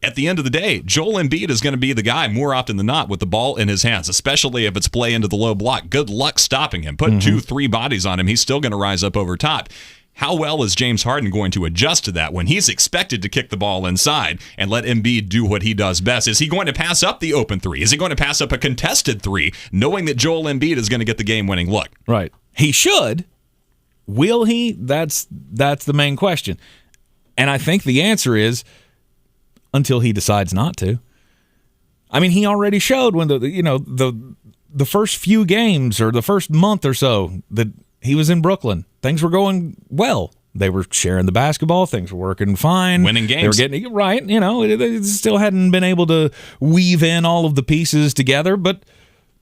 at the end of the day, Joel Embiid is going to be the guy more often than not with the ball in his hands, especially if it's play into the low block. Good luck stopping him. Put 2-3 bodies on him. He's still going to rise up over top. How well is James Harden going to adjust to that when he's expected to kick the ball inside and let Embiid do what he does best? Is he going to pass up the open three? Is he going to pass up a contested three, knowing that Joel Embiid is going to get the game-winning look? Right. He should. Will he? That's the main question. And I think the answer is until he decides not to. I mean, he already showed when the first few games or the first month or so that he was in Brooklyn. Things were going well. They were sharing the basketball. Things were working fine. Winning games. They were getting right. They still hadn't been able to weave in all of the pieces together, but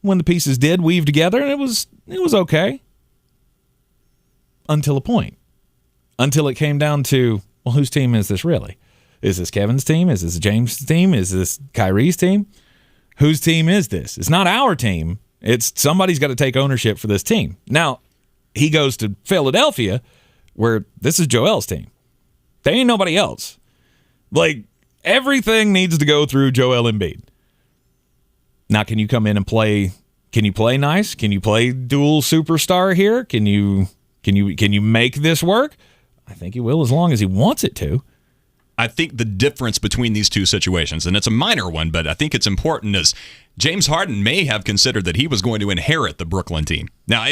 when the pieces did weave together, it was okay. Until a point. Until it came down to, well, whose team is this really? Is this Kevin's team? Is this James' team? Is this Kyrie's team? Whose team is this? It's not our team. It's somebody's got to take ownership for this team. Now, he goes to Philadelphia, where this is Joel's team. There ain't nobody else. Like, everything needs to go through Joel Embiid. Now, can you come in and play? Can you play nice? Can you play dual superstar here? Can you make this work? I think he will, as long as he wants it to. I think the difference between these two situations, and it's a minor one, but I think it's important, is James Harden may have considered that he was going to inherit the Brooklyn team. Now,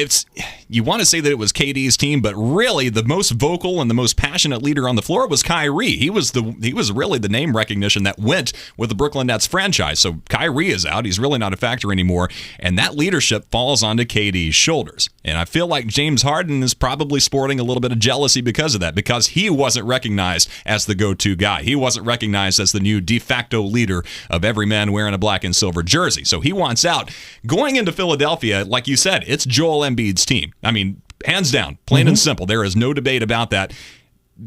you want to say that it was KD's team, but really the most vocal and the most passionate leader on the floor was Kyrie. He was really the name recognition that went with the Brooklyn Nets franchise. So Kyrie is out. He's really not a factor anymore, and that leadership falls onto KD's shoulders. And I feel like James Harden is probably sporting a little bit of jealousy because of that, because he wasn't recognized as the go-to guy. He wasn't recognized as the new de facto leader of every man wearing a black and silver jersey. So he wants out. Going into Philadelphia, like you said, it's Joel Embiid's team. I mean, hands down, plain and simple. There is no debate about that.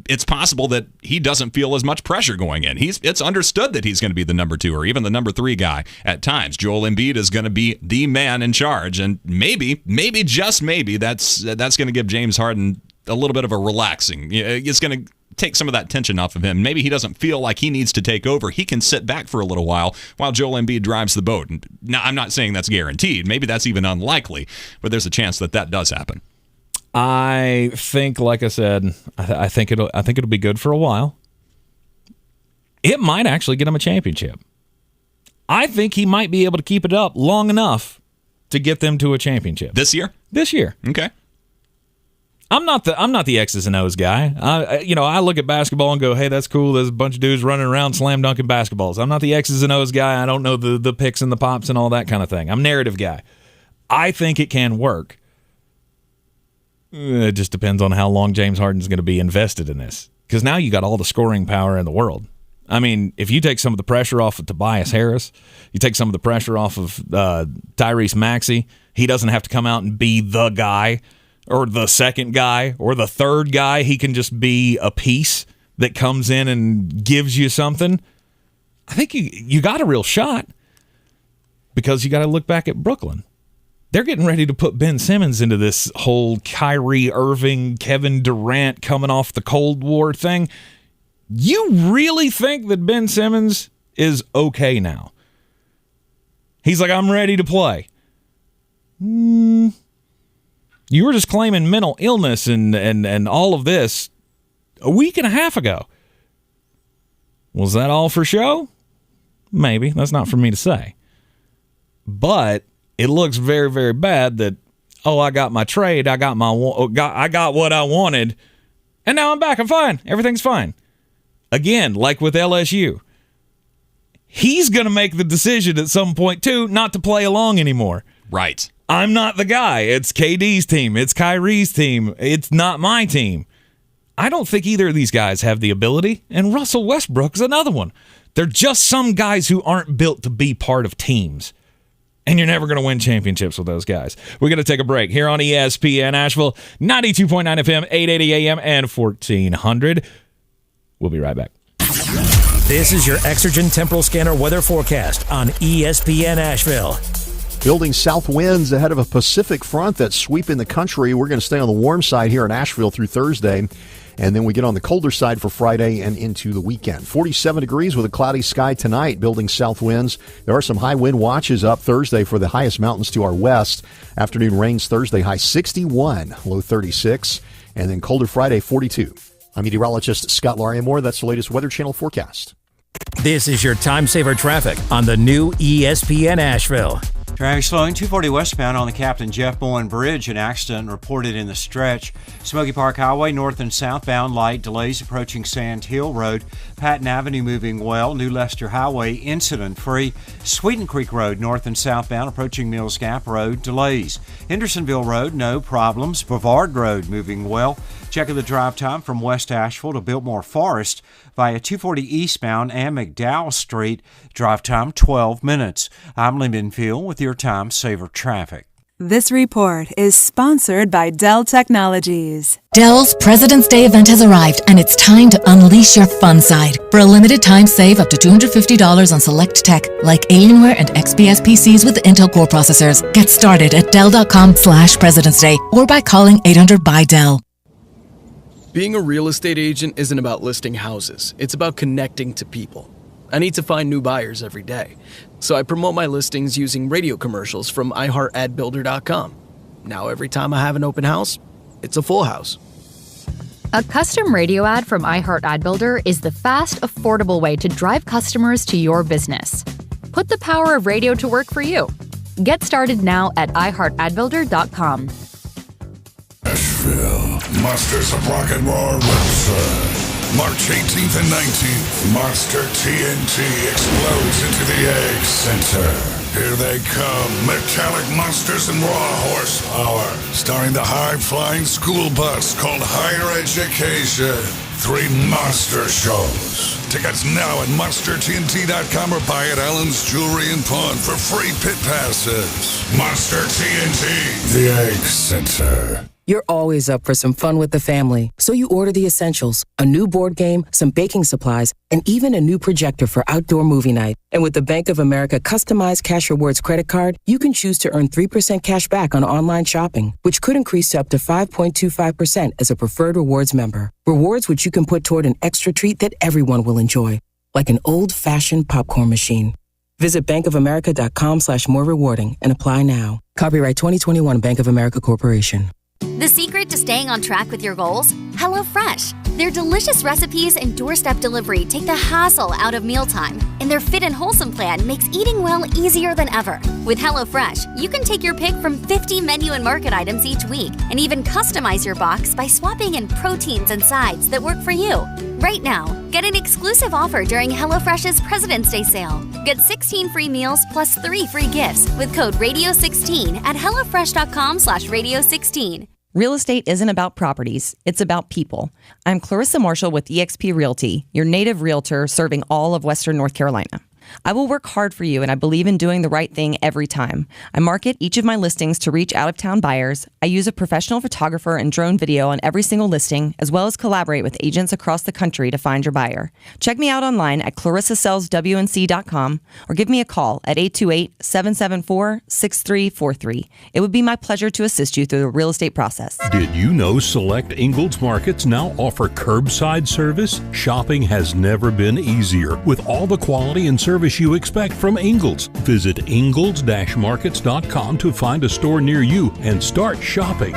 It's possible that he doesn't feel as much pressure going in. It's understood that he's going to be the number 2 or even the number 3 guy at times. Joel Embiid is going to be the man in charge, and maybe, just maybe, that's going to give James Harden a little bit of a relaxing. It's going to take some of that tension off of him. Maybe he doesn't feel like he needs to take over. He can sit back for a little while Joel Embiid drives the boat. Now, I'm not saying that's guaranteed. Maybe that's even unlikely, but there's a chance that does happen. I think, like I said, I think it'll be good for a while. It might actually get him a championship. I think he might be able to keep it up long enough to get them to a championship. This year? This year. Okay. I'm not the X's and O's guy. I look at basketball and go, hey, that's cool. There's a bunch of dudes running around slam dunking basketballs. I'm not the X's and O's guy. I don't know the picks and the pops and all that kind of thing. I'm narrative guy. I think it can work. It just depends on how long James Harden's going to be invested in this. Because now you got all the scoring power in the world. I mean, if you take some of the pressure off of Tobias Harris, you take some of the pressure off of Tyrese Maxey, he doesn't have to come out and be the guy or the second guy or the third guy. He can just be a piece that comes in and gives you something. I think you got a real shot, because you got to look back at Brooklyn. They're getting ready to put Ben Simmons into this whole Kyrie Irving, Kevin Durant coming off the Cold War thing. You really think that Ben Simmons is okay now? He's like, I'm ready to play. You were just claiming mental illness and all of this a week and a half ago. Was that all for show? Maybe. That's not for me to say. But it looks very, very bad that, I got my trade, I got what I wanted, and now I'm back, I'm fine, everything's fine. Again, like with LSU, he's going to make the decision at some point, too, not to play along anymore. Right. I'm not the guy. It's KD's team. It's Kyrie's team. It's not my team. I don't think either of these guys have the ability, and Russell Westbrook's another one. They're just some guys who aren't built to be part of teams. And you're never going to win championships with those guys. We're going to take a break here on ESPN Asheville, 92.9 FM, 880 AM, and 1400. We'll be right back. This is your Exergen Temporal Scanner weather forecast on ESPN Asheville. Building south winds ahead of a Pacific front that's sweeping the country. We're going to stay on the warm side here in Asheville through Thursday. And then we get on the colder side for Friday and into the weekend. 47 degrees with a cloudy sky tonight, building south winds. There are some high wind watches up Thursday for the highest mountains to our west. Afternoon rains Thursday, high 61, low 36. And then colder Friday, 42. I'm meteorologist Scott Larimore. That's the latest Weather Channel forecast. This is your time saver traffic on the new ESPN Asheville. Traffic slowing 240 westbound on the Captain Jeff Bowen Bridge. An accident reported in the stretch. Smoky Park Highway north and southbound light delays approaching Sand Hill Road. Patton Avenue moving well. New Leicester Highway incident free. Sweeten Creek Road north and southbound approaching Mills Gap Road delays. Hendersonville Road no problems. Brevard Road moving well. Checking the drive time from West Asheville to Biltmore Forest via 240 eastbound and McDowell Street. Drive time 12 minutes. I'm Lyndon Field with your Time Saver Traffic. This report is sponsored by Dell Technologies. Dell's President's Day event has arrived, and it's time to unleash your fun side. For a limited time, save up to $250 on select tech, like Alienware and XPS PCs with Intel Core processors. Get started at Dell.com/President's Day or by calling 800-BUY-DELL. Being a real estate agent isn't about listing houses. It's about connecting to people. I need to find new buyers every day, so I promote my listings using radio commercials from iHeartAdBuilder.com. Now every time I have an open house, it's a full house. A custom radio ad from iHeartAdBuilder is the fast, affordable way to drive customers to your business. Put the power of radio to work for you. Get started now at iHeartAdBuilder.com. Asheville, Masters of Rock and Roll website. March 18th and 19th, Monster TNT explodes into the Egg Center. Here they come, metallic monsters and raw horsepower. Starring the high-flying school bus called Higher Education. 3 monster shows. Tickets now at MonsterTNT.com or buy at Allen's Jewelry and Pawn for free pit passes. Monster TNT, the Egg Center. You're always up for some fun with the family, so you order the essentials, a new board game, some baking supplies, and even a new projector for outdoor movie night. And with the Bank of America customized Cash Rewards credit card, you can choose to earn 3% cash back on online shopping, which could increase to up to 5.25% as a preferred rewards member. Rewards which you can put toward an extra treat that everyone will enjoy, like an old-fashioned popcorn machine. Visit bankofamerica.com/more rewarding and apply now. Copyright 2021 Bank of America Corporation. The secret to staying on track with your goals? HelloFresh. Their delicious recipes and doorstep delivery take the hassle out of mealtime, and their fit and wholesome plan makes eating well easier than ever. With HelloFresh, you can take your pick from 50 menu and market items each week, and even customize your box by swapping in proteins and sides that work for you. Right now, get an exclusive offer during HelloFresh's President's Day sale. Get 16 free meals plus 3 free gifts with code RADIO16 at HelloFresh.com/Radio16. Real estate isn't about properties, it's about people. I'm Clarissa Marshall with eXp Realty, your native realtor serving all of Western North Carolina. I will work hard for you, and I believe in doing the right thing every time. I market each of my listings to reach out-of-town buyers. I use a professional photographer and drone video on every single listing, as well as collaborate with agents across the country to find your buyer. Check me out online at clarissasellswnc.com or give me a call at 828-774-6343. It would be my pleasure to assist you through the real estate process. Did you know select Ingalls Markets now offer curbside service? Shopping has never been easier with all the quality and service you expect from Ingalls. Visit Ingalls-Markets.com to find a store near you and start shopping.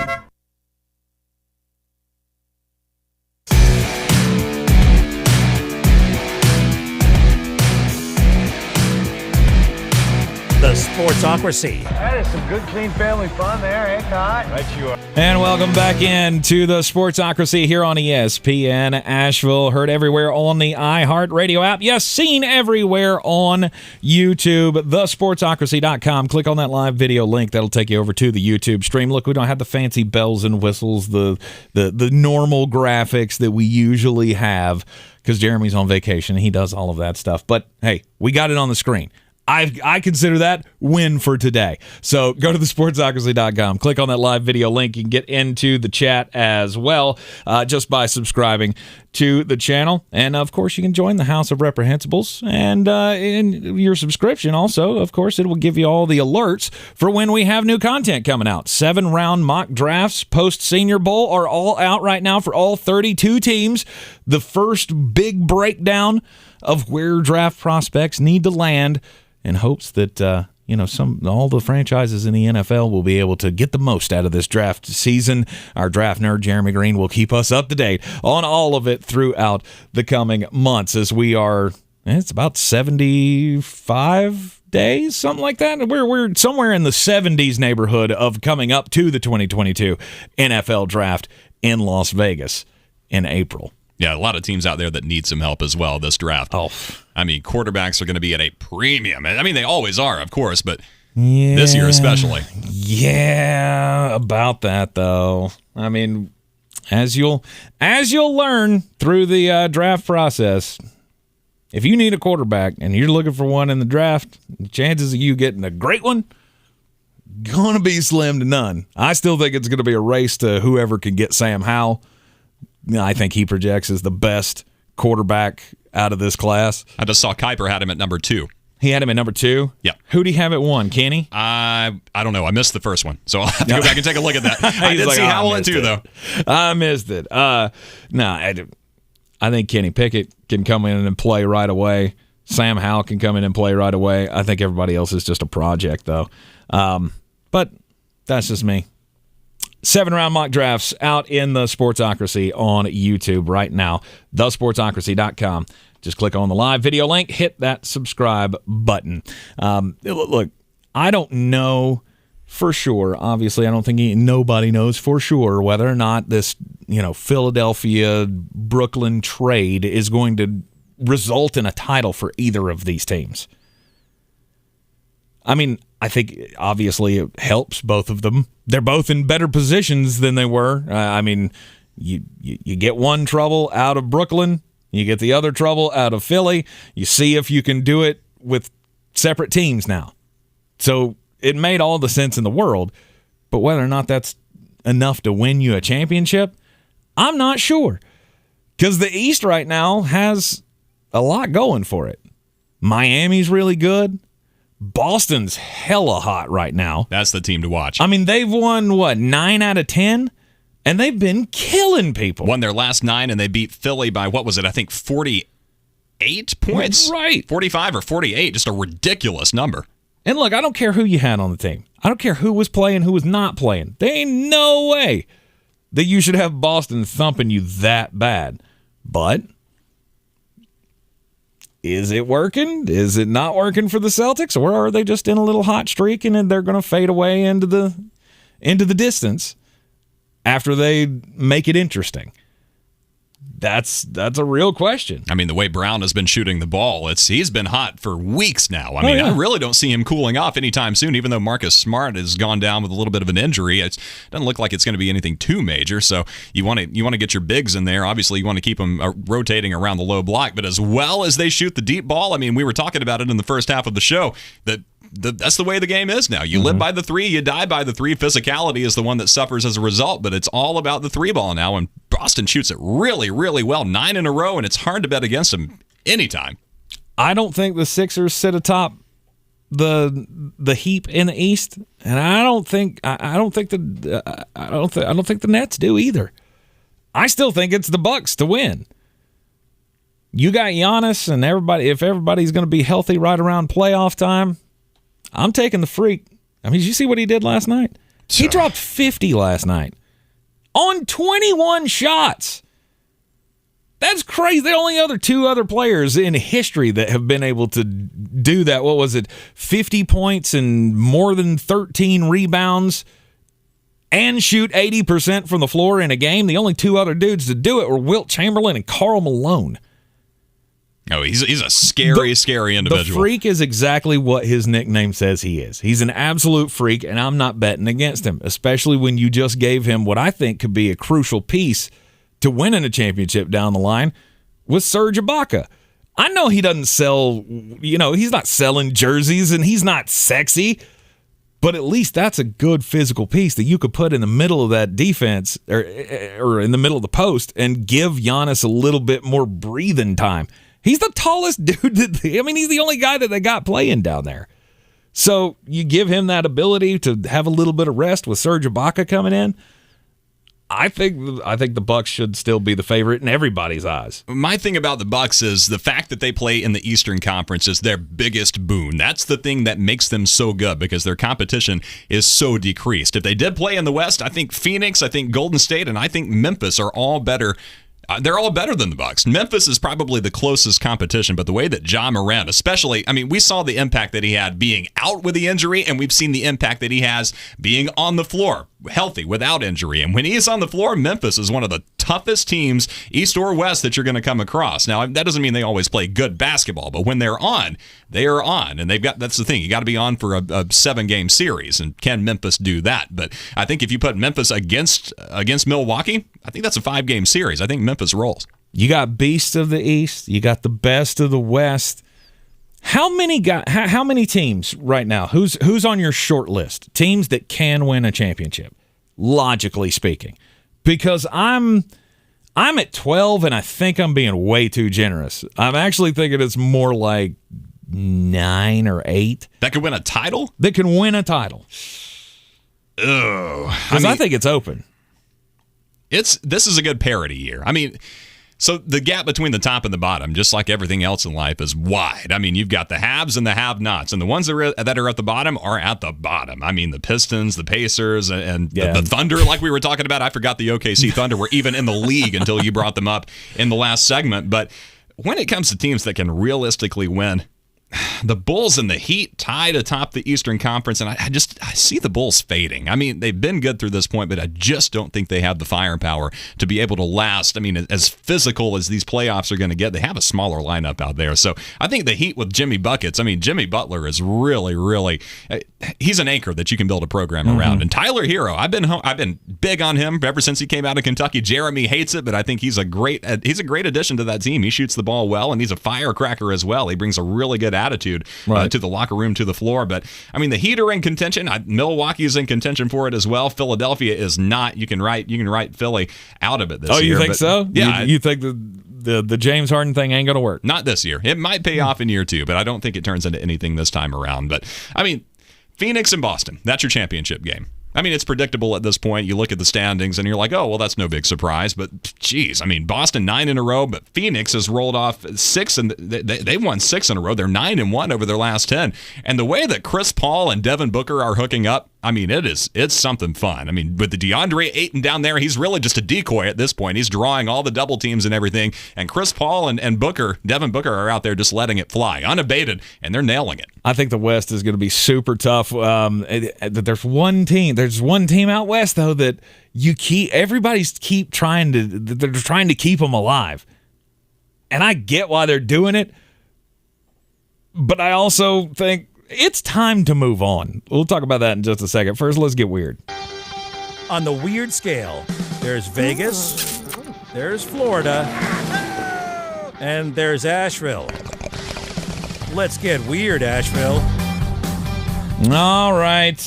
The Sportsocracy. That is some good, clean family fun there, ain't not? Right you are. And welcome back into the Sportsocracy here on ESPN Asheville. Heard everywhere on the iHeartRadio app. Yes, seen everywhere on YouTube. TheSportsocracy.com. Click on that live video link. That'll take you over to the YouTube stream. Look, we don't have the fancy bells and whistles, the normal graphics that we usually have because Jeremy's on vacation. He does all of that stuff. But, hey, we got it on the screen. I consider that win for today. So go to thesportsocracy.com, click on that live video link. You can get into the chat as well just by subscribing to the channel. And, of course, you can join the House of Reprehensibles. And in your subscription also, of course, it will give you all the alerts for when we have new content coming out. 7-round mock drafts post-Senior Bowl are all out right now for all 32 teams. The first big breakdown of where draft prospects need to land in hopes that all the franchises in the NFL will be able to get the most out of this draft season. Our draft nerd, Jeremy Greene, will keep us up to date on all of it throughout the coming months as we are, it's about 75 days, something like that. We're somewhere in the 70s neighborhood of coming up to the 2022 NFL draft in Las Vegas in April. Yeah, a lot of teams out there that need some help as well this draft. Oh, I mean, quarterbacks are going to be at a premium. I mean, they always are, of course, but this year especially. Yeah, about that though. I mean, as you'll learn through the draft process, if you need a quarterback and you're looking for one in the draft, the chances of you getting a great one gonna be slim to none. I still think it's going to be a race to whoever can get Sam Howell. I think he projects as the best quarterback out of this class. I just saw Kuiper had him at number 2. He had him at number 2? Yeah. Who'd he have at 1? Kenny? I don't know. I missed the first one, so I'll have to go back and take a look at that. I did see Howell at 2, though. I missed it. I think Kenny Pickett can come in and play right away. Sam Howell can come in and play right away. I think everybody else is just a project, though. But that's just me. 7-round mock drafts out in the Sportsocracy on YouTube right now. thesportsocracy.com. Just click on the live video link, hit that subscribe button. Look, I don't know for sure. Obviously, I don't think nobody knows for sure whether or not this, Philadelphia-Brooklyn trade is going to result in a title for either of these teams. I mean, I think obviously it helps both of them. They're both in better positions than they were. You get one trouble out of Brooklyn, you get the other trouble out of Philly. You see if you can do it with separate teams now. So it made all the sense in the world, but whether or not that's enough to win you a championship, I'm not sure. Because the East right now has a lot going for it. Miami's really good. Boston's hella hot right now. That's the team to watch. I mean, they've won, 9 out of 10? And they've been killing people. Won their last 9, and they beat Philly by, 48 points? Right. 45 or 48, just a ridiculous number. And look, I don't care who you had on the team. I don't care who was playing, who was not playing. There ain't no way that you should have Boston thumping you that bad. But is it working? Is it not working for the Celtics? Or are they just in a little hot streak and they're going to fade away into the distance after they make it interesting? That's a real question. I mean, the way Brown has been shooting the ball, he's been hot for weeks now. I I really don't see him cooling off anytime soon, even though Marcus Smart has gone down with a little bit of an injury. It doesn't look like it's going to be anything too major, so you want to get your bigs in there. Obviously, you want to keep them rotating around the low block, but as well as they shoot the deep ball, I mean, we were talking about it in the first half of the show, that's the way the game is now. You live by the 3, you die by the 3. Physicality is the one that suffers as a result, but it's all about the 3 ball now, and Boston shoots it really, really well. 9 in a row, and it's hard to bet against them anytime. I don't think the Sixers sit atop the heap in the East, and I don't think the Nets do either. I still think it's the Bucks to win. You got Giannis and everybody. If everybody's going to be healthy right around playoff time, I'm taking the Freak. I mean, did you see what he did last night? He dropped 50 last night on 21 shots. That's crazy. There are only 2 other players in history that have been able to do that. What was it? 50 points and more than 13 rebounds and shoot 80% from the floor in a game. The only 2 other dudes to do it were Wilt Chamberlain and Karl Malone. Oh, he's a scary individual. The Freak is exactly what his nickname says he is. He's an absolute freak, and I'm not betting against him, especially when you just gave him what I think could be a crucial piece to winning a championship down the line with Serge Ibaka. I know he doesn't sell, he's not selling jerseys, and he's not sexy, But at least that's a good physical piece that you could put in the middle of that defense or in the middle of the post and give Giannis a little bit more breathing time. He's the tallest dude. He's the only guy that they got playing down there. So you give him that ability to have a little bit of rest with Serge Ibaka coming in. I think the Bucks should still be the favorite in everybody's eyes. My thing about the Bucks is the fact that they play in the Eastern Conference is their biggest boon. That's the thing that makes them so good because their competition is so decreased. If they did play in the West, I think Phoenix, I think Golden State, and I think Memphis are all better. They're all better than the Bucks. Memphis is probably the closest competition, but the way that Ja Morant, especially, we saw the impact that he had being out with the injury, and we've seen the impact that he has being on the floor, healthy, without injury. And when he is on the floor, Memphis is one of the toughest teams, East or West, that you're going to come across. Now, that doesn't mean they always play good basketball, but when they're on, they are on. And that's the thing. You got to be on for a 7-game series. And can Memphis do that? But I think if you put Memphis against Milwaukee, I think that's a 5-game series. I think Memphis rolls. You got beasts of the East. You got the best of the West. How many teams right now? Who's on your short list? Teams that can win a championship, logically speaking. Because I'm at 12, and I think I'm being way too generous. I'm actually thinking it's more like 9 or 8. That could win a title? That can win a title. Oh, because I think it's open. This is a good parity year. So the gap between the top and the bottom, just like everything else in life, is wide. You've got the haves and the have-nots, and the ones that are at the bottom are at the bottom. The Pistons, the Pacers, and the Thunder, like we were talking about. I forgot the OKC Thunder were even in the league until you brought them up in the last segment. But when it comes to teams that can realistically win, the Bulls and the Heat tied atop the Eastern Conference, and I see the Bulls fading. They've been good through this point, but I just don't think they have the firepower to be able to last. As physical as these playoffs are going to get, they have a smaller lineup out there. So I think the Heat with Jimmy Buckets, Jimmy Butler is really, really, he's an anchor that you can build a program around. And Tyler Hero, I've been big on him ever since he came out of Kentucky. Jeremy hates it, but I think he's a great addition to that team. He shoots the ball well, and he's a firecracker as well. He brings a really good attitude to the locker room, to the floor. But the Heat are in contention. Milwaukee is in contention for it as well. Philadelphia is not. You can write Philly out of it this year. Oh, you think so? Yeah. You think the James Harden thing ain't going to work? Not this year. It might pay off in year 2, but I don't think it turns into anything this time around. But Phoenix and Boston, that's your championship game. It's predictable at this point. You look at the standings and you're like, oh, well, that's no big surprise. But, geez, Boston 9 in a row, but Phoenix has rolled off 6, and they won 6 in a row. They're 9-1 over their last 10. And the way that Chris Paul and Devin Booker are hooking up, it's something fun. With the DeAndre Ayton down there, he's really just a decoy at this point. He's drawing all the double teams and everything. And Chris Paul and Devin Booker are out there just letting it fly, unabated, and they're nailing it. I think the West is going to be super tough. There's one team out West, though, that everybody's trying to keep them alive. And I get why they're doing it, but I also think it's time to move on. We'll talk about that in just a second. First, let's get weird. On the weird scale, there's Vegas, there's Florida, and there's Asheville. Let's get weird, Asheville. All right.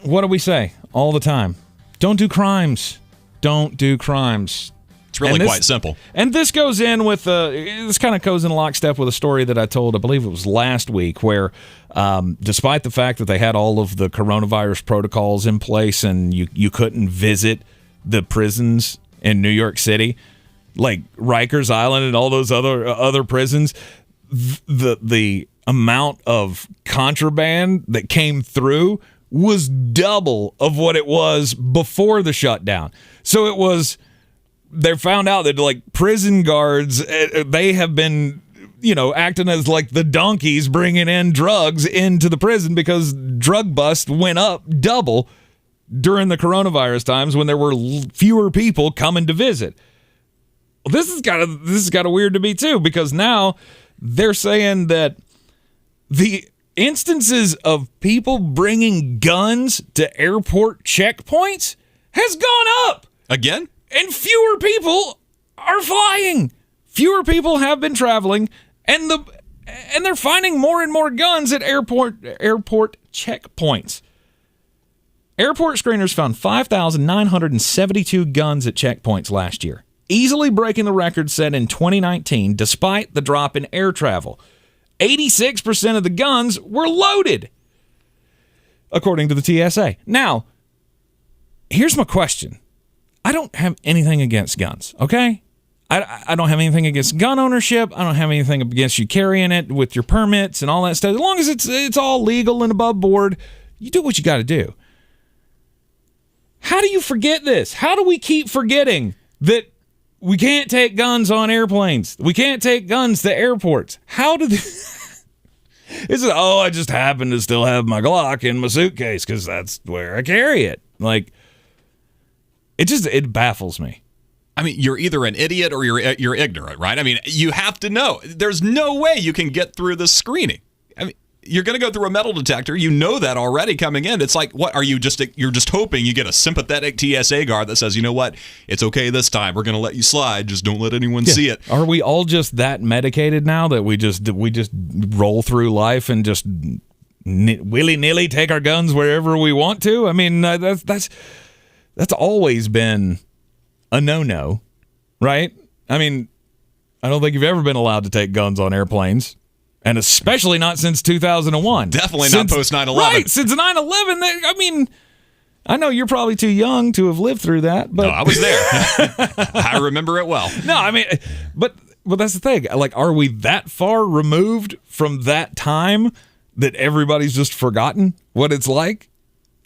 What do we say all the time? Don't do crimes. Don't do crimes. It's really quite simple. And this goes in with this kind of goes in lockstep with a story that I told, I believe it was last week, where despite the fact that they had all of the coronavirus protocols in place and you couldn't visit the prisons in New York City, like Rikers Island and all those other prisons, the amount of contraband that came through was double of what it was before the shutdown. So it was, they found out that like prison guards, they have been, acting as like the donkeys bringing in drugs into the prison because drug bust went up double during the coronavirus times when there were fewer people coming to visit. Well, this is kind of weird to me too, because now they're saying that the instances of people bringing guns to airport checkpoints has gone up again, and fewer people are flying. Fewer people have been traveling, and And they're finding more and more guns at airport checkpoints. Airport screeners found 5,972 guns at checkpoints last year, easily breaking the record set in 2019 despite the drop in air travel. 86% of the guns were loaded, according to the TSA. Now, here's my question. I don't have anything against guns, okay? I don't have anything against gun ownership. I don't have anything against you carrying it with your permits and all that stuff. As long as it's all legal and above board, you do what you got to do. How do you forget this? How do we keep forgetting that we can't take guns on airplanes? We can't take guns to airports. How do this... Is it, I just happen to still have my Glock in my suitcase because that's where I carry it. Like, it baffles me. I mean, you're either an idiot or you're ignorant, right? I mean, you have to know. There's no way you can get through the screening. I mean, you're going to go through a metal detector. You know that already coming in. It's like, what are you you're just hoping you get a sympathetic TSA guard that says, you know what, it's okay this time. We're going to let you slide. Just don't let anyone see it. Are we all just that medicated now that we just roll through life and just willy-nilly take our guns wherever we want to? I mean, that's always been a no-no, right? I mean, I don't think you've ever been allowed to take guns on airplanes, and especially not since 2001. Definitely not post 9/11. Right, since 9/11. I mean, I know you're probably too young to have lived through that, but... No, I was there. I remember it well. No, I mean, but that's the thing. Like, are we that far removed from that time that everybody's just forgotten what it's like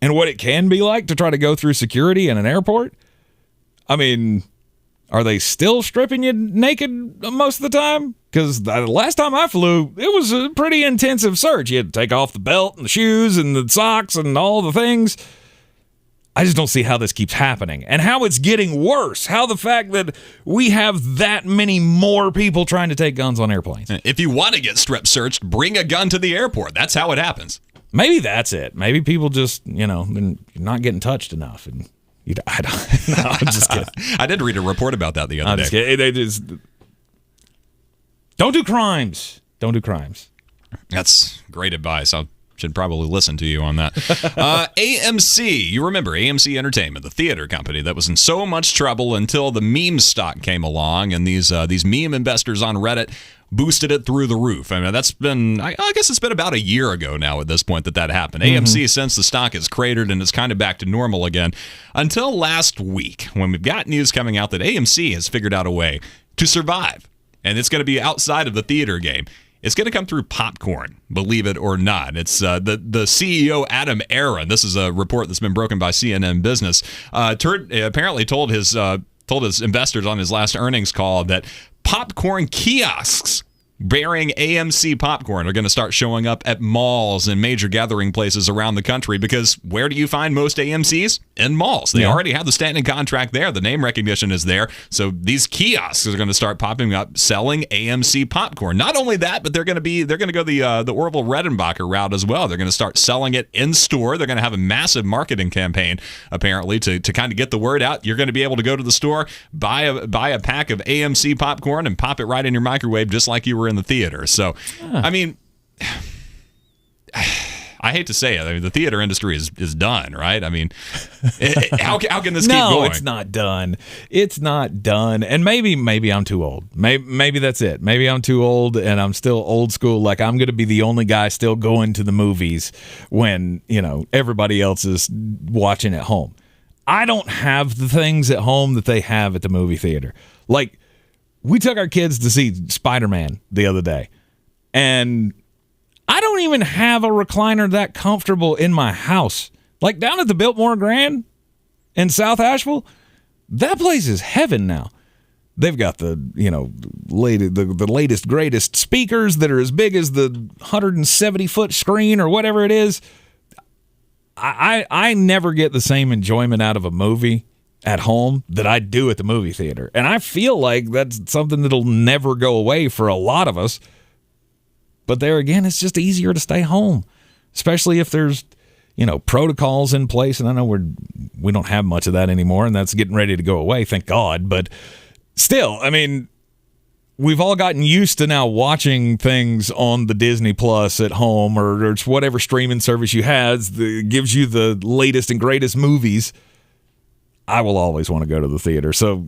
and what it can be like to try to go through security in an airport? I mean, are they still stripping you naked most of the time? Because the last time I flew, it was a pretty intensive search. You had to take off the belt and the shoes and the socks and all the things. I just don't see how this keeps happening and how it's getting worse. How the fact that we have that many more people trying to take guns on airplanes. If you want to get strip searched, bring a gun to the airport. That's how it happens. Maybe that's it. Maybe people just, not getting touched enough. And I'm just kidding. I did read a report about that the other day. They just don't do crimes. Don't do crimes. That's great advice. I should probably listen to you on that. AMC, you remember AMC Entertainment, the theater company that was in so much trouble until the meme stock came along, and these meme investors on Reddit boosted it through the roof. I mean, that's been, I guess it's been about a year ago now at this point that happened. Mm-hmm. AMC, since the stock is cratered and it's kind of back to normal again, until last week when we've got news coming out that AMC has figured out a way to survive. And it's going to be outside of the theater game. It's going to come through popcorn, believe it or not. It's the CEO, Adam Aron. This is a report that's been broken by CNN Business. Apparently told his investors on his last earnings call that popcorn kiosks bearing AMC popcorn are going to start showing up at malls and major gathering places around the country, because where do you find most AMCs? In malls. They already have the standing contract there. The name recognition is there. So these kiosks are going to start popping up selling AMC popcorn. Not only that, but they're going to go the Orville Redenbacher route as well. They're going to start selling it in store. They're going to have a massive marketing campaign apparently to kind of get the word out. You're going to be able to go to the store, buy a pack of AMC popcorn and pop it right in your microwave just like you were in the theater. So, I mean, I hate to say it. I mean, the theater industry is done, right? I mean, how can this keep going? No, it's not done. It's not done. And maybe I'm too old. Maybe that's it. Maybe I'm too old and I'm still old school. Like, I'm going to be the only guy still going to the movies when, everybody else is watching at home. I don't have the things at home that they have at the movie theater. Like, we took our kids to see Spider-Man the other day, and I don't even have a recliner that comfortable in my house. Like down at the Biltmore Grand in South Asheville, that place is heaven now. They've got the latest, greatest speakers that are as big as the 170-foot screen or whatever it is. I never get the same enjoyment out of a movie at home that I do at the movie theater. And I feel like that's something that'll never go away for a lot of us. But there again, it's just easier to stay home, especially if there's, protocols in place. And I know we don't have much of that anymore, and that's getting ready to go away, thank God. But still, I mean, we've all gotten used to now watching things on the Disney Plus at home or whatever streaming service you have that gives you the latest and greatest movies. I will always want to go to the theater. So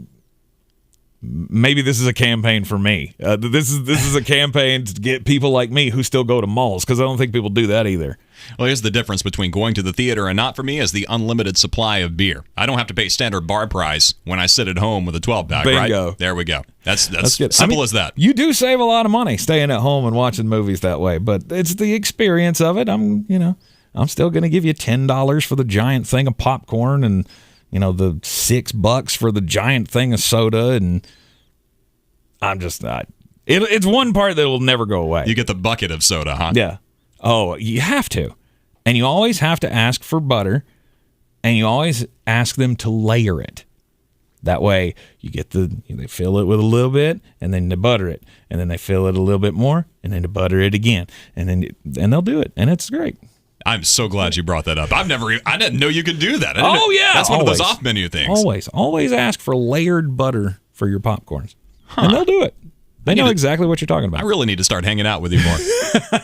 maybe this is a campaign for me. This is a campaign to get people like me who still go to malls, because I don't think people do that either. Well, here's the difference between going to the theater and not for me is the unlimited supply of beer. I don't have to pay standard bar price when I sit at home with a 12-pack, Bingo. right? There we go. That's good. simple as that. You do save a lot of money staying at home and watching movies that way, but it's the experience of it. I'm still going to give you $10 for the giant thing of popcorn and the $6 for the giant thing of soda, and I'm just not. It's one part that will never go away. You get the bucket of soda, huh? Yeah. Oh, you have to. And you always have to ask for butter, and you always ask them to layer it. That way, you get they fill it with a little bit, and then they butter it, and then they fill it a little bit more, and then they butter it again, and they'll do it, and it's great. I'm so glad you brought that up. I didn't know you could do that. Yeah, that's one of those off-menu things. Always ask for layered butter for your popcorns, and they'll do it. They know exactly what you're talking about. I really need to start hanging out with you more.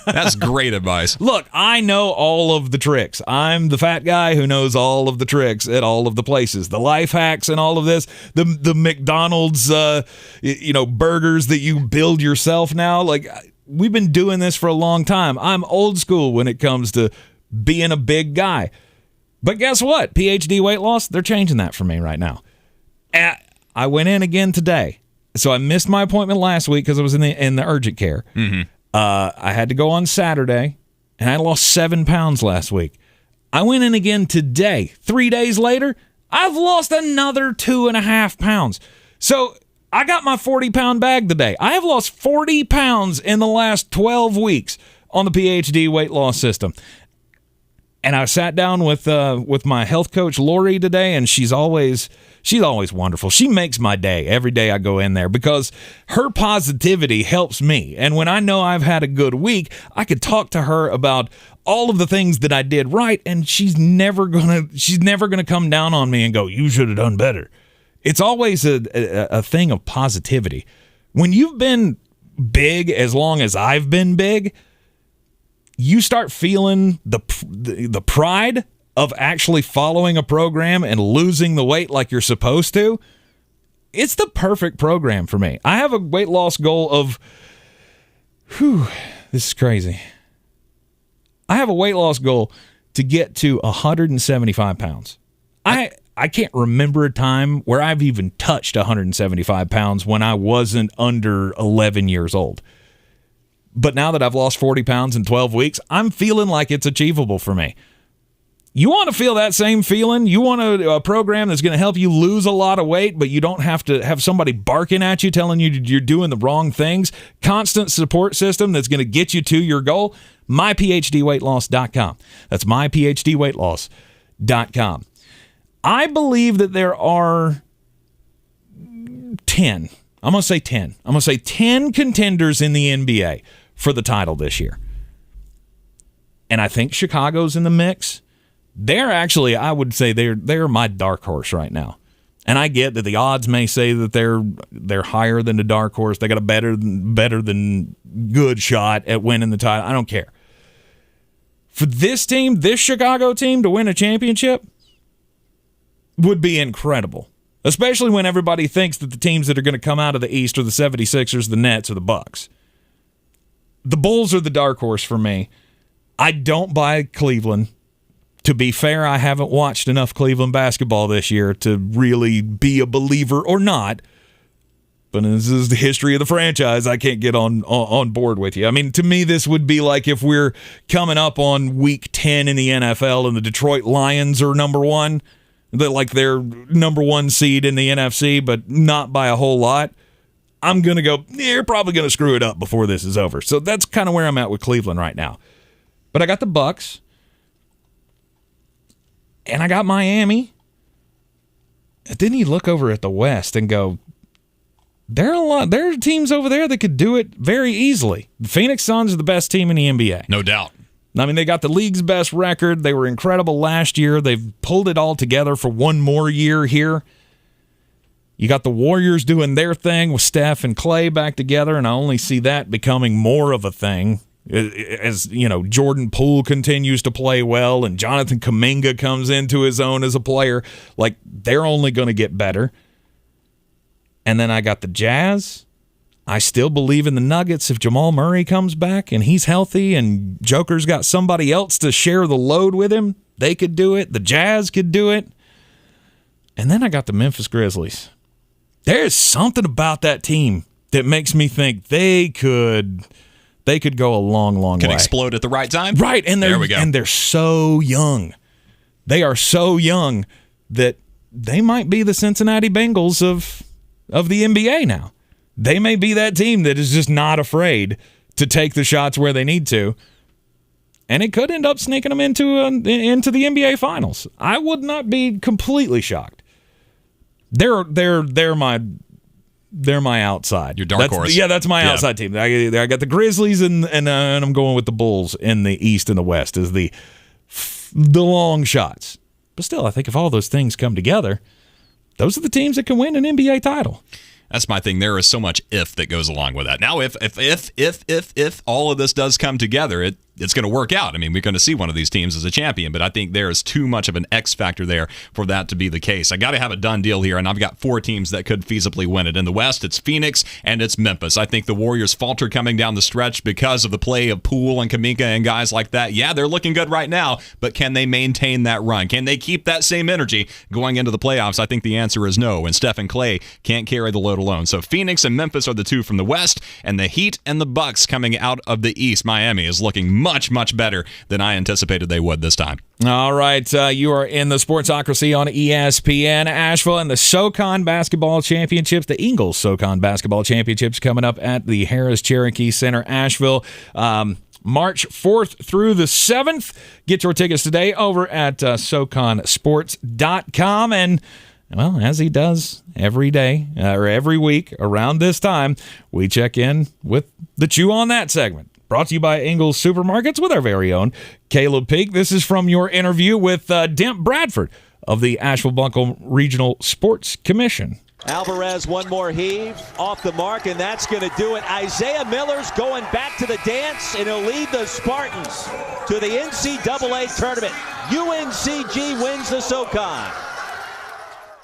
That's great advice. Look, I know all of the tricks. I'm the fat guy who knows all of the tricks at all of the places. The life hacks and all of this. The McDonald's, burgers that you build yourself now. Like, we've been doing this for a long time. I'm old school when it comes to being a big guy. But guess what? PhD weight loss, they're changing that for me right now. I went in again today. So I missed my appointment last week because I was in the urgent care. Mm-hmm. I had to go on Saturday, and I lost 7 pounds last week. I went in again today. 3 days later, I've lost another 2.5 pounds. So I got my 40-pound bag today. I have lost 40 pounds in the last 12 weeks on the PhD weight loss system. And I sat down with my health coach, Lori, today, and she's always wonderful. She makes my day every day I go in there because her positivity helps me. And when I know I've had a good week, I could talk to her about all of the things that I did right, and she's never gonna come down on me and go, "You should have done better." It's always a thing of positivity. When you've been big as long as I've been big, you start feeling the pride of actually following a program and losing the weight like you're supposed to. It's the perfect program for me. I have a weight loss goal of, this is crazy. I have a weight loss goal to get to 175 pounds. I can't remember a time where I've even touched 175 pounds when I wasn't under 11 years old. But now that I've lost 40 pounds in 12 weeks, I'm feeling like it's achievable for me. You want to feel that same feeling? You want a program that's going to help you lose a lot of weight, but you don't have to have somebody barking at you, telling you you're doing the wrong things? Constant support system that's going to get you to your goal? MyPhDweightLoss.com. That's MyPhDweightLoss.com. I believe that there are 10. I'm going to say 10. I'm going to say 10 contenders in the NBA for the title this year. And I think Chicago's in the mix. They're actually, I would say they're my dark horse right now. And I get that the odds may say that they're higher than the dark horse. They got a better than good shot at winning the title. I don't care. For this team, this Chicago team, to win a championship would be incredible. Especially when everybody thinks that the teams that are going to come out of the East are the 76ers, the Nets, or the Bucks. The Bulls are the dark horse for me. I don't buy Cleveland. To be fair, I haven't watched enough Cleveland basketball this year to really be a believer or not. But this is the history of the franchise. I can't get on board with you. I mean, to me, this would be like if we're coming up on week 10 in the NFL and the Detroit Lions are number one. They're number one seed in the NFC, but not by a whole lot. I'm going to go, you're probably going to screw it up before this is over. So that's kind of where I'm at with Cleveland right now. But I got the Bucks. And I got Miami. Then you look over at the West and go, there are teams over there that could do it very easily. The Phoenix Suns are the best team in the NBA. No doubt. I mean, they got the league's best record. They were incredible last year. They've pulled it all together for one more year here. You got the Warriors doing their thing with Steph and Clay back together, and I only see that becoming more of a thing as, Jordan Poole continues to play well and Jonathan Kuminga comes into his own as a player. Like, they're only going to get better. And then I got the Jazz. I still believe in the Nuggets if Jamal Murray comes back and he's healthy and Joker's got somebody else to share the load with him. They could do it. The Jazz could do it. And then I got the Memphis Grizzlies. There's something about that team that makes me think they could go a long, long way. Can explode at the right time? Right, and there we go. And they're so young. They are so young that they might be the Cincinnati Bengals of the NBA now. They may be that team that is just not afraid to take the shots where they need to, and it could end up sneaking them into the NBA Finals. I would not be completely shocked. They're my outside. Your dark horse. Yeah, that's my outside team. I got the Grizzlies and I'm going with the Bulls in the East and the West as the long shots. But still, I think if all those things come together, those are the teams that can win an NBA title. That's my thing. There is so much if that goes along with that. Now, if all of this does come together, it's going to work out. I mean, we're going to see one of these teams as a champion, but I think there is too much of an X factor there for that to be the case. I got to have a done deal here, and I've got 4 teams that could feasibly win it. In the West, it's Phoenix and it's Memphis. I think the Warriors falter coming down the stretch because of the play of Poole and Kuminga and guys like that. Yeah, they're looking good right now, but can they maintain that run? Can they keep that same energy going into the playoffs? I think the answer is no, and Steph and Clay can't carry the load alone. So Phoenix and Memphis are the 2 from the West, and the Heat and the Bucks coming out of the East. Miami is looking much, much better than I anticipated they would this time. All right, you are in the Sportsocracy on ESPN Asheville and the SoCon Basketball Championships, the Ingles SoCon Basketball Championships coming up at the Harris Cherokee Center, Asheville. March 4th through the 7th. Get your tickets today over at SoConSports.com. And, well, as he does every day or every week around this time, we check in with the Chew on That segment. Brought to you by Ingles Supermarkets with our very own Caleb Peak. This is from your interview with Demp Bradford of the Asheville Buncombe Regional Sports Commission. Alvarez, one more heave, off the mark, and that's going to do it. Isaiah Miller's going back to the dance, and he'll lead the Spartans to the NCAA tournament. UNCG wins the SoCon.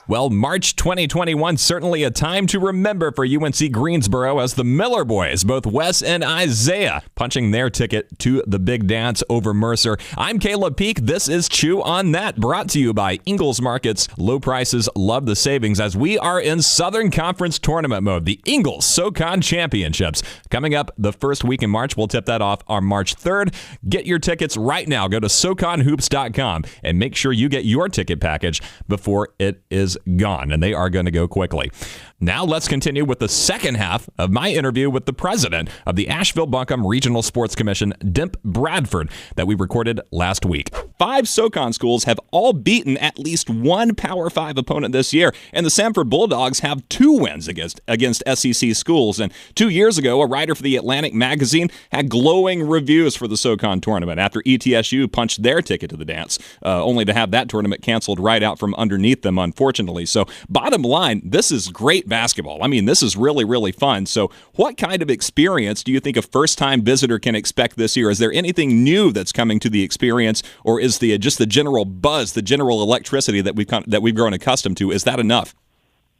Well, March 2021, certainly a time to remember for UNC Greensboro as the Miller boys, both Wes and Isaiah, punching their ticket to the big dance over Mercer. I'm Caleb Peak. This is Chew on That, brought to you by Ingles Markets. Low prices, love the savings as we are in Southern Conference tournament mode. The Ingles SoCon Championships coming up the first week in March. We'll tip that off on March 3rd. Get your tickets right now. Go to SoConHoops.com and make sure you get your ticket package before it is gone, and they are going to go quickly. Now let's continue with the second half of my interview with the president of the Asheville Buncombe Regional Sports Commission, Demp Bradford, that we recorded last week. 5 SoCon schools have all beaten at least one Power 5 opponent this year, and the Samford Bulldogs have 2 wins against SEC schools. And 2 years ago, a writer for the Atlantic magazine had glowing reviews for the SoCon tournament after ETSU punched their ticket to the dance, only to have that tournament canceled right out from underneath them, unfortunately. So bottom line, this is great basketball. I mean, this is really, really fun. So what kind of experience do you think a first-time visitor can expect this year? Is there anything new that's coming to the experience, or is just the general buzz, the general electricity that we've grown accustomed to, is that enough?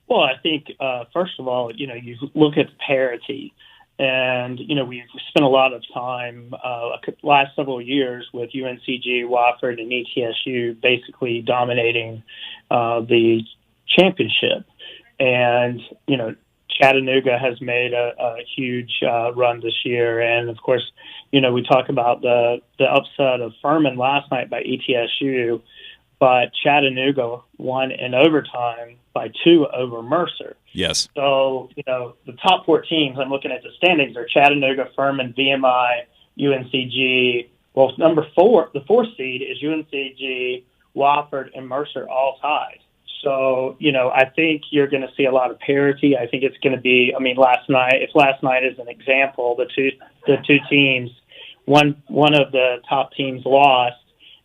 Well, I think, first of all, you look at parity. And, we've spent a lot of time last several years with UNCG, Wofford, and ETSU basically dominating the championship. And, Chattanooga has made a huge run this year. And, of course, we talk about the upset of Furman last night by ETSU, but Chattanooga won in overtime by 2 over Mercer. Yes. So, the top 4 teams, I'm looking at the standings, are Chattanooga, Furman, VMI, UNCG. Well, number 4, the 4th seed is UNCG, Wofford, and Mercer all tied. So, I think you're going to see a lot of parity. I think it's going to be, if last night is an example, the two teams, one of the top teams lost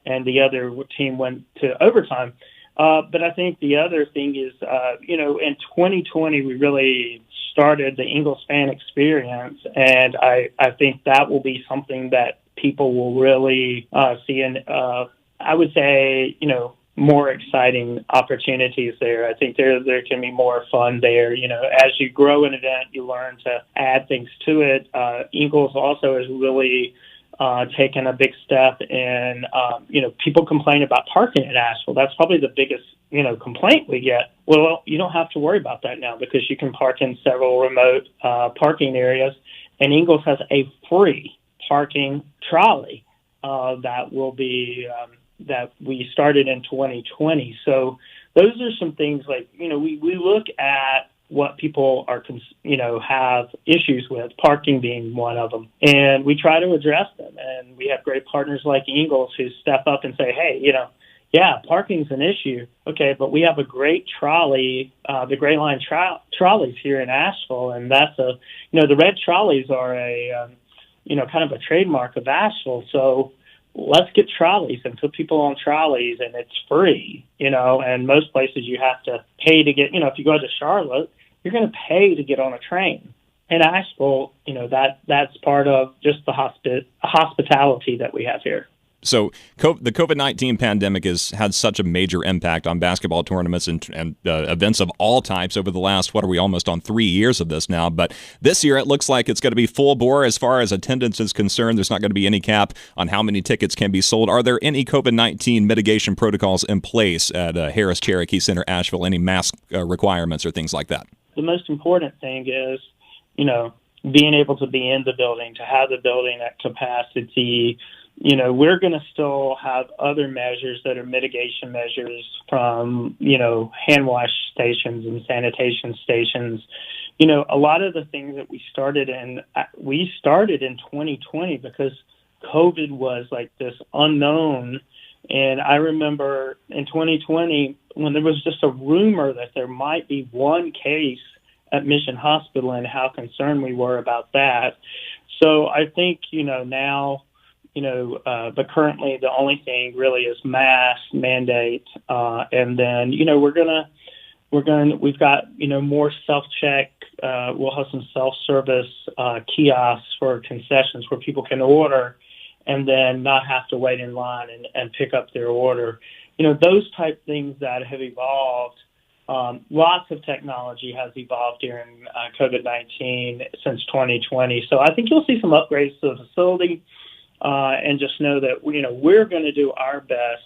and the other team went to overtime, But I think the other thing is, in 2020, we really started the Ingles fan experience, and I think that will be something that people will really see. And I would say, more exciting opportunities there. I think there can be more fun there. As you grow an event, you learn to add things to it. Ingles also has really taken a big step in, people complain about parking at Asheville. That's probably the biggest, complaint we get. Well, you don't have to worry about that now because you can park in several remote parking areas. And Ingles has a free parking trolley that will be that we started in 2020. So those are some things like, we look at what people are, have issues with, parking being one of them, and we try to address them. And we have great partners like Ingles who step up and say, hey, parking's an issue. Okay, but we have a great trolley, the Gray Line trolleys here in Asheville, and that's the red trolleys are a, kind of a trademark of Asheville. So let's get trolleys and put people on trolleys, and it's free, and most places you have to pay to get, if you go to Charlotte, you're going to pay to get on a train. In Asheville, that's part of just the hospitality that we have here. So the COVID-19 pandemic has had such a major impact on basketball tournaments and events of all types over the last, almost on 3 years of this now. But this year it looks like it's going to be full bore as far as attendance is concerned. There's not going to be any cap on how many tickets can be sold. Are there any COVID-19 mitigation protocols in place at Harris Cherokee Center, Asheville? Any mask requirements or things like that? The most important thing is, being able to be in the building, to have the building at capacity. We're going to still have other measures that are mitigation measures from, hand wash stations and sanitation stations. A lot of the things that we started in 2020 because COVID was like this unknown. And I remember in 2020 when there was just a rumor that there might be one case at Mission Hospital and how concerned we were about that. So I think, now, but currently the only thing really is mask mandate. And then, we've got, more self-check. We'll have some self-service kiosks for concessions where people can order and then not have to wait in line and pick up their order. Those type things that have evolved. Lots of technology has evolved during COVID-19 since 2020. So I think you'll see some upgrades to the facility. And just know that, we're going to do our best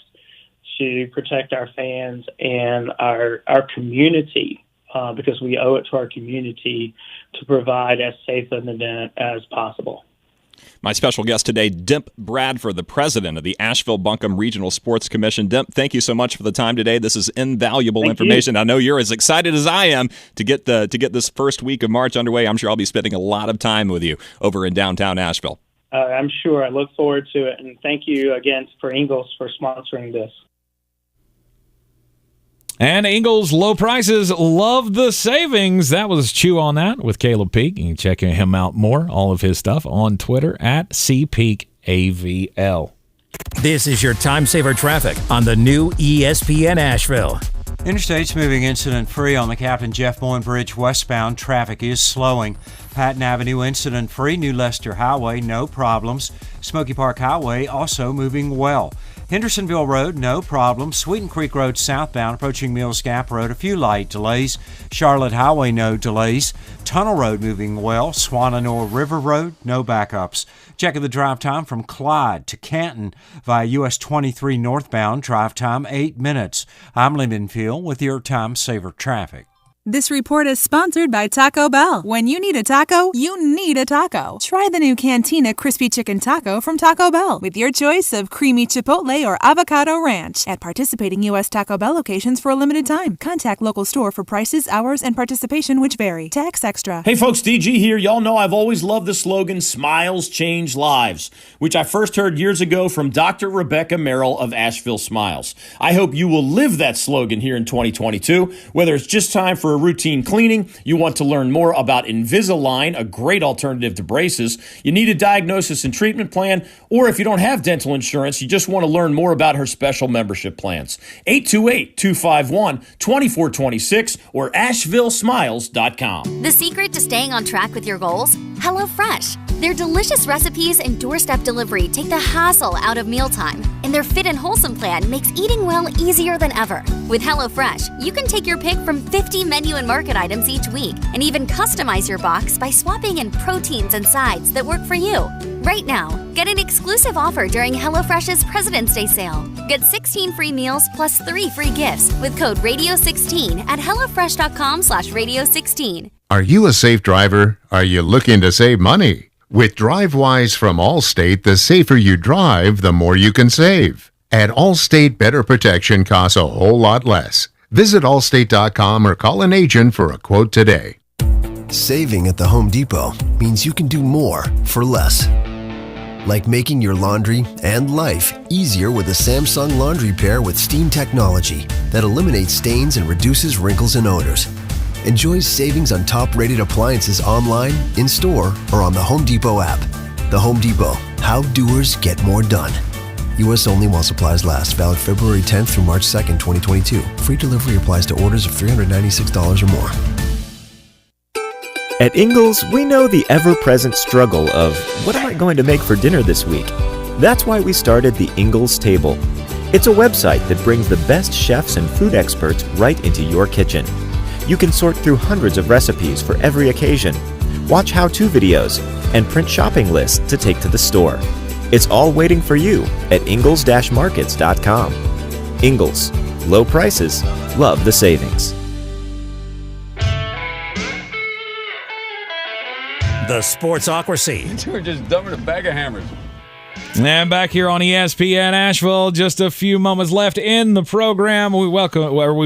to protect our fans and our community because we owe it to our community to provide as safe an event as possible. My special guest today, Demp Bradford, the president of the Asheville Buncombe Regional Sports Commission. Demp, thank you so much for the time today. This is invaluable information. You. I know you're as excited as I am to get this first week of March underway. I'm sure I'll be spending a lot of time with you over in downtown Asheville. I'm sure. I look forward to it. And thank you again for Ingles for sponsoring this. And Ingles low prices, love the savings. That was Chew on That with Caleb Peak. You can check him out more, all of his stuff, on Twitter at CPeakAVL. This is your time saver traffic on the new ESPN Asheville. Interstate's moving incident-free on the Captain Jeff Bowen Bridge westbound. Traffic is slowing. Patton Avenue incident-free. New Leicester Highway, no problems. Smoky Park Highway also moving well. Hendersonville Road, no problem. Sweeten Creek Road southbound approaching Mills Gap Road, a few light delays. Charlotte Highway, no delays. Tunnel Road moving well. Swannanoa River Road, no backups. Checking the drive time from Clyde to Canton via US 23 northbound. Drive time 8 minutes. I'm Lyndon Field with your Time Saver Traffic. This report is sponsored by Taco Bell. When you need a taco, you need a taco. Try the new Cantina Crispy Chicken Taco from Taco Bell with your choice of creamy chipotle or avocado ranch at participating U.S. Taco Bell locations for a limited time. Contact local store for prices, hours, and participation which vary. Tax extra. Hey folks, DG here. Y'all know I've always loved the slogan, Smiles Change Lives, which I first heard years ago from Dr. Rebecca Merrill of Asheville Smiles. I hope you will live that slogan here in 2022, whether it's just time for for routine cleaning, you want to learn more about Invisalign, a great alternative to braces, you need a diagnosis and treatment plan, or if you don't have dental insurance, you just want to learn more about her special membership plans. 828-251-2426 or AshevilleSmiles.com. The secret to staying on track with your goals? HelloFresh. Their delicious recipes and doorstep delivery take the hassle out of mealtime, and their fit and wholesome plan makes eating well easier than ever. With HelloFresh, you can take your pick from 50 menu and market items each week, and even customize your box by swapping in proteins and sides that work for you. Right now, get an exclusive offer during HelloFresh's President's Day sale. Get 16 free meals plus 3 free gifts with code Radio16 at HelloFresh.com/Radio16. Are you a safe driver? Are you looking to save money? With DriveWise from Allstate, the safer you drive, the more you can save. At Allstate, better protection costs a whole lot less. Visit allstate.com or call an agent for a quote today. Saving at the Home Depot means you can do more for less. Like making your laundry and life easier with a Samsung laundry pair with steam technology that eliminates stains and reduces wrinkles and odors. Enjoy savings on top-rated appliances online, in-store, or on the Home Depot app. The Home Depot. How doers get more done. U.S. only while supplies last. Valid February 10th through March 2nd, 2022. Free delivery applies to orders of $396 or more. At Ingalls, we know the ever-present struggle of, what am I going to make for dinner this week? That's why we started the Ingalls Table. It's a website that brings the best chefs and food experts right into your kitchen. You can sort through hundreds of recipes for every occasion, watch how-to videos, and print shopping lists to take to the store. It's all waiting for you at Ingalls-Markets.com. Ingalls. Low prices. Love the savings. The Sportsocracy. We're just dumping a bag of hammers. And back here on ESPN Asheville, just a few moments left in the program. We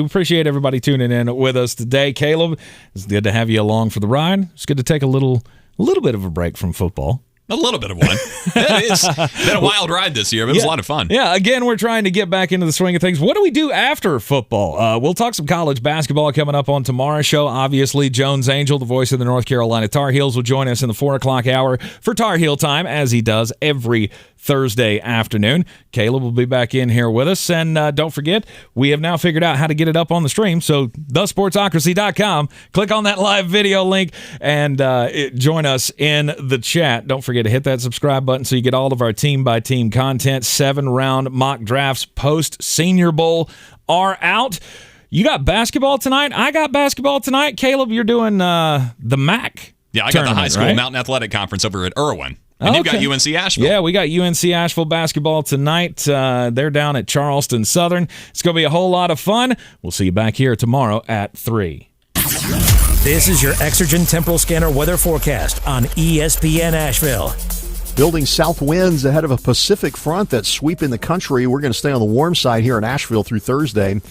appreciate everybody tuning in with us today. Caleb, it's good to have you along for the ride. It's good to take a little bit of a break from football. A little bit of one. It's been a wild ride this year, but it was a lot of fun. Yeah, again, we're trying to get back into the swing of things. What do we do after football? We'll talk some college basketball coming up on tomorrow's show. Obviously, Jones Angel, the voice of the North Carolina Tar Heels, will join us in the 4 o'clock hour for Tar Heel time, as he does every Thursday afternoon. Caleb will be back in here with us. And don't forget, we have now figured out how to get it up on the stream. So, thesportsocracy.com. Click on that live video link and join us in the chat. Don't forget to hit that subscribe button so you get all of our team-by-team content. 7-round mock drafts post-Senior Bowl are out. You got basketball tonight? I got basketball tonight. Caleb, you're doing the MAC. Yeah, I got the high school Mountain Athletic Conference over at Irwin. And you've got UNC Asheville. Yeah, we got UNC Asheville basketball tonight. They're down at Charleston Southern. It's going to be a whole lot of fun. We'll see you back here tomorrow at 3. This is your Exergen Temporal Scanner weather forecast on ESPN Asheville. Building south winds ahead of a Pacific front that's sweeping the country. We're going to stay on the warm side here in Asheville through Thursday.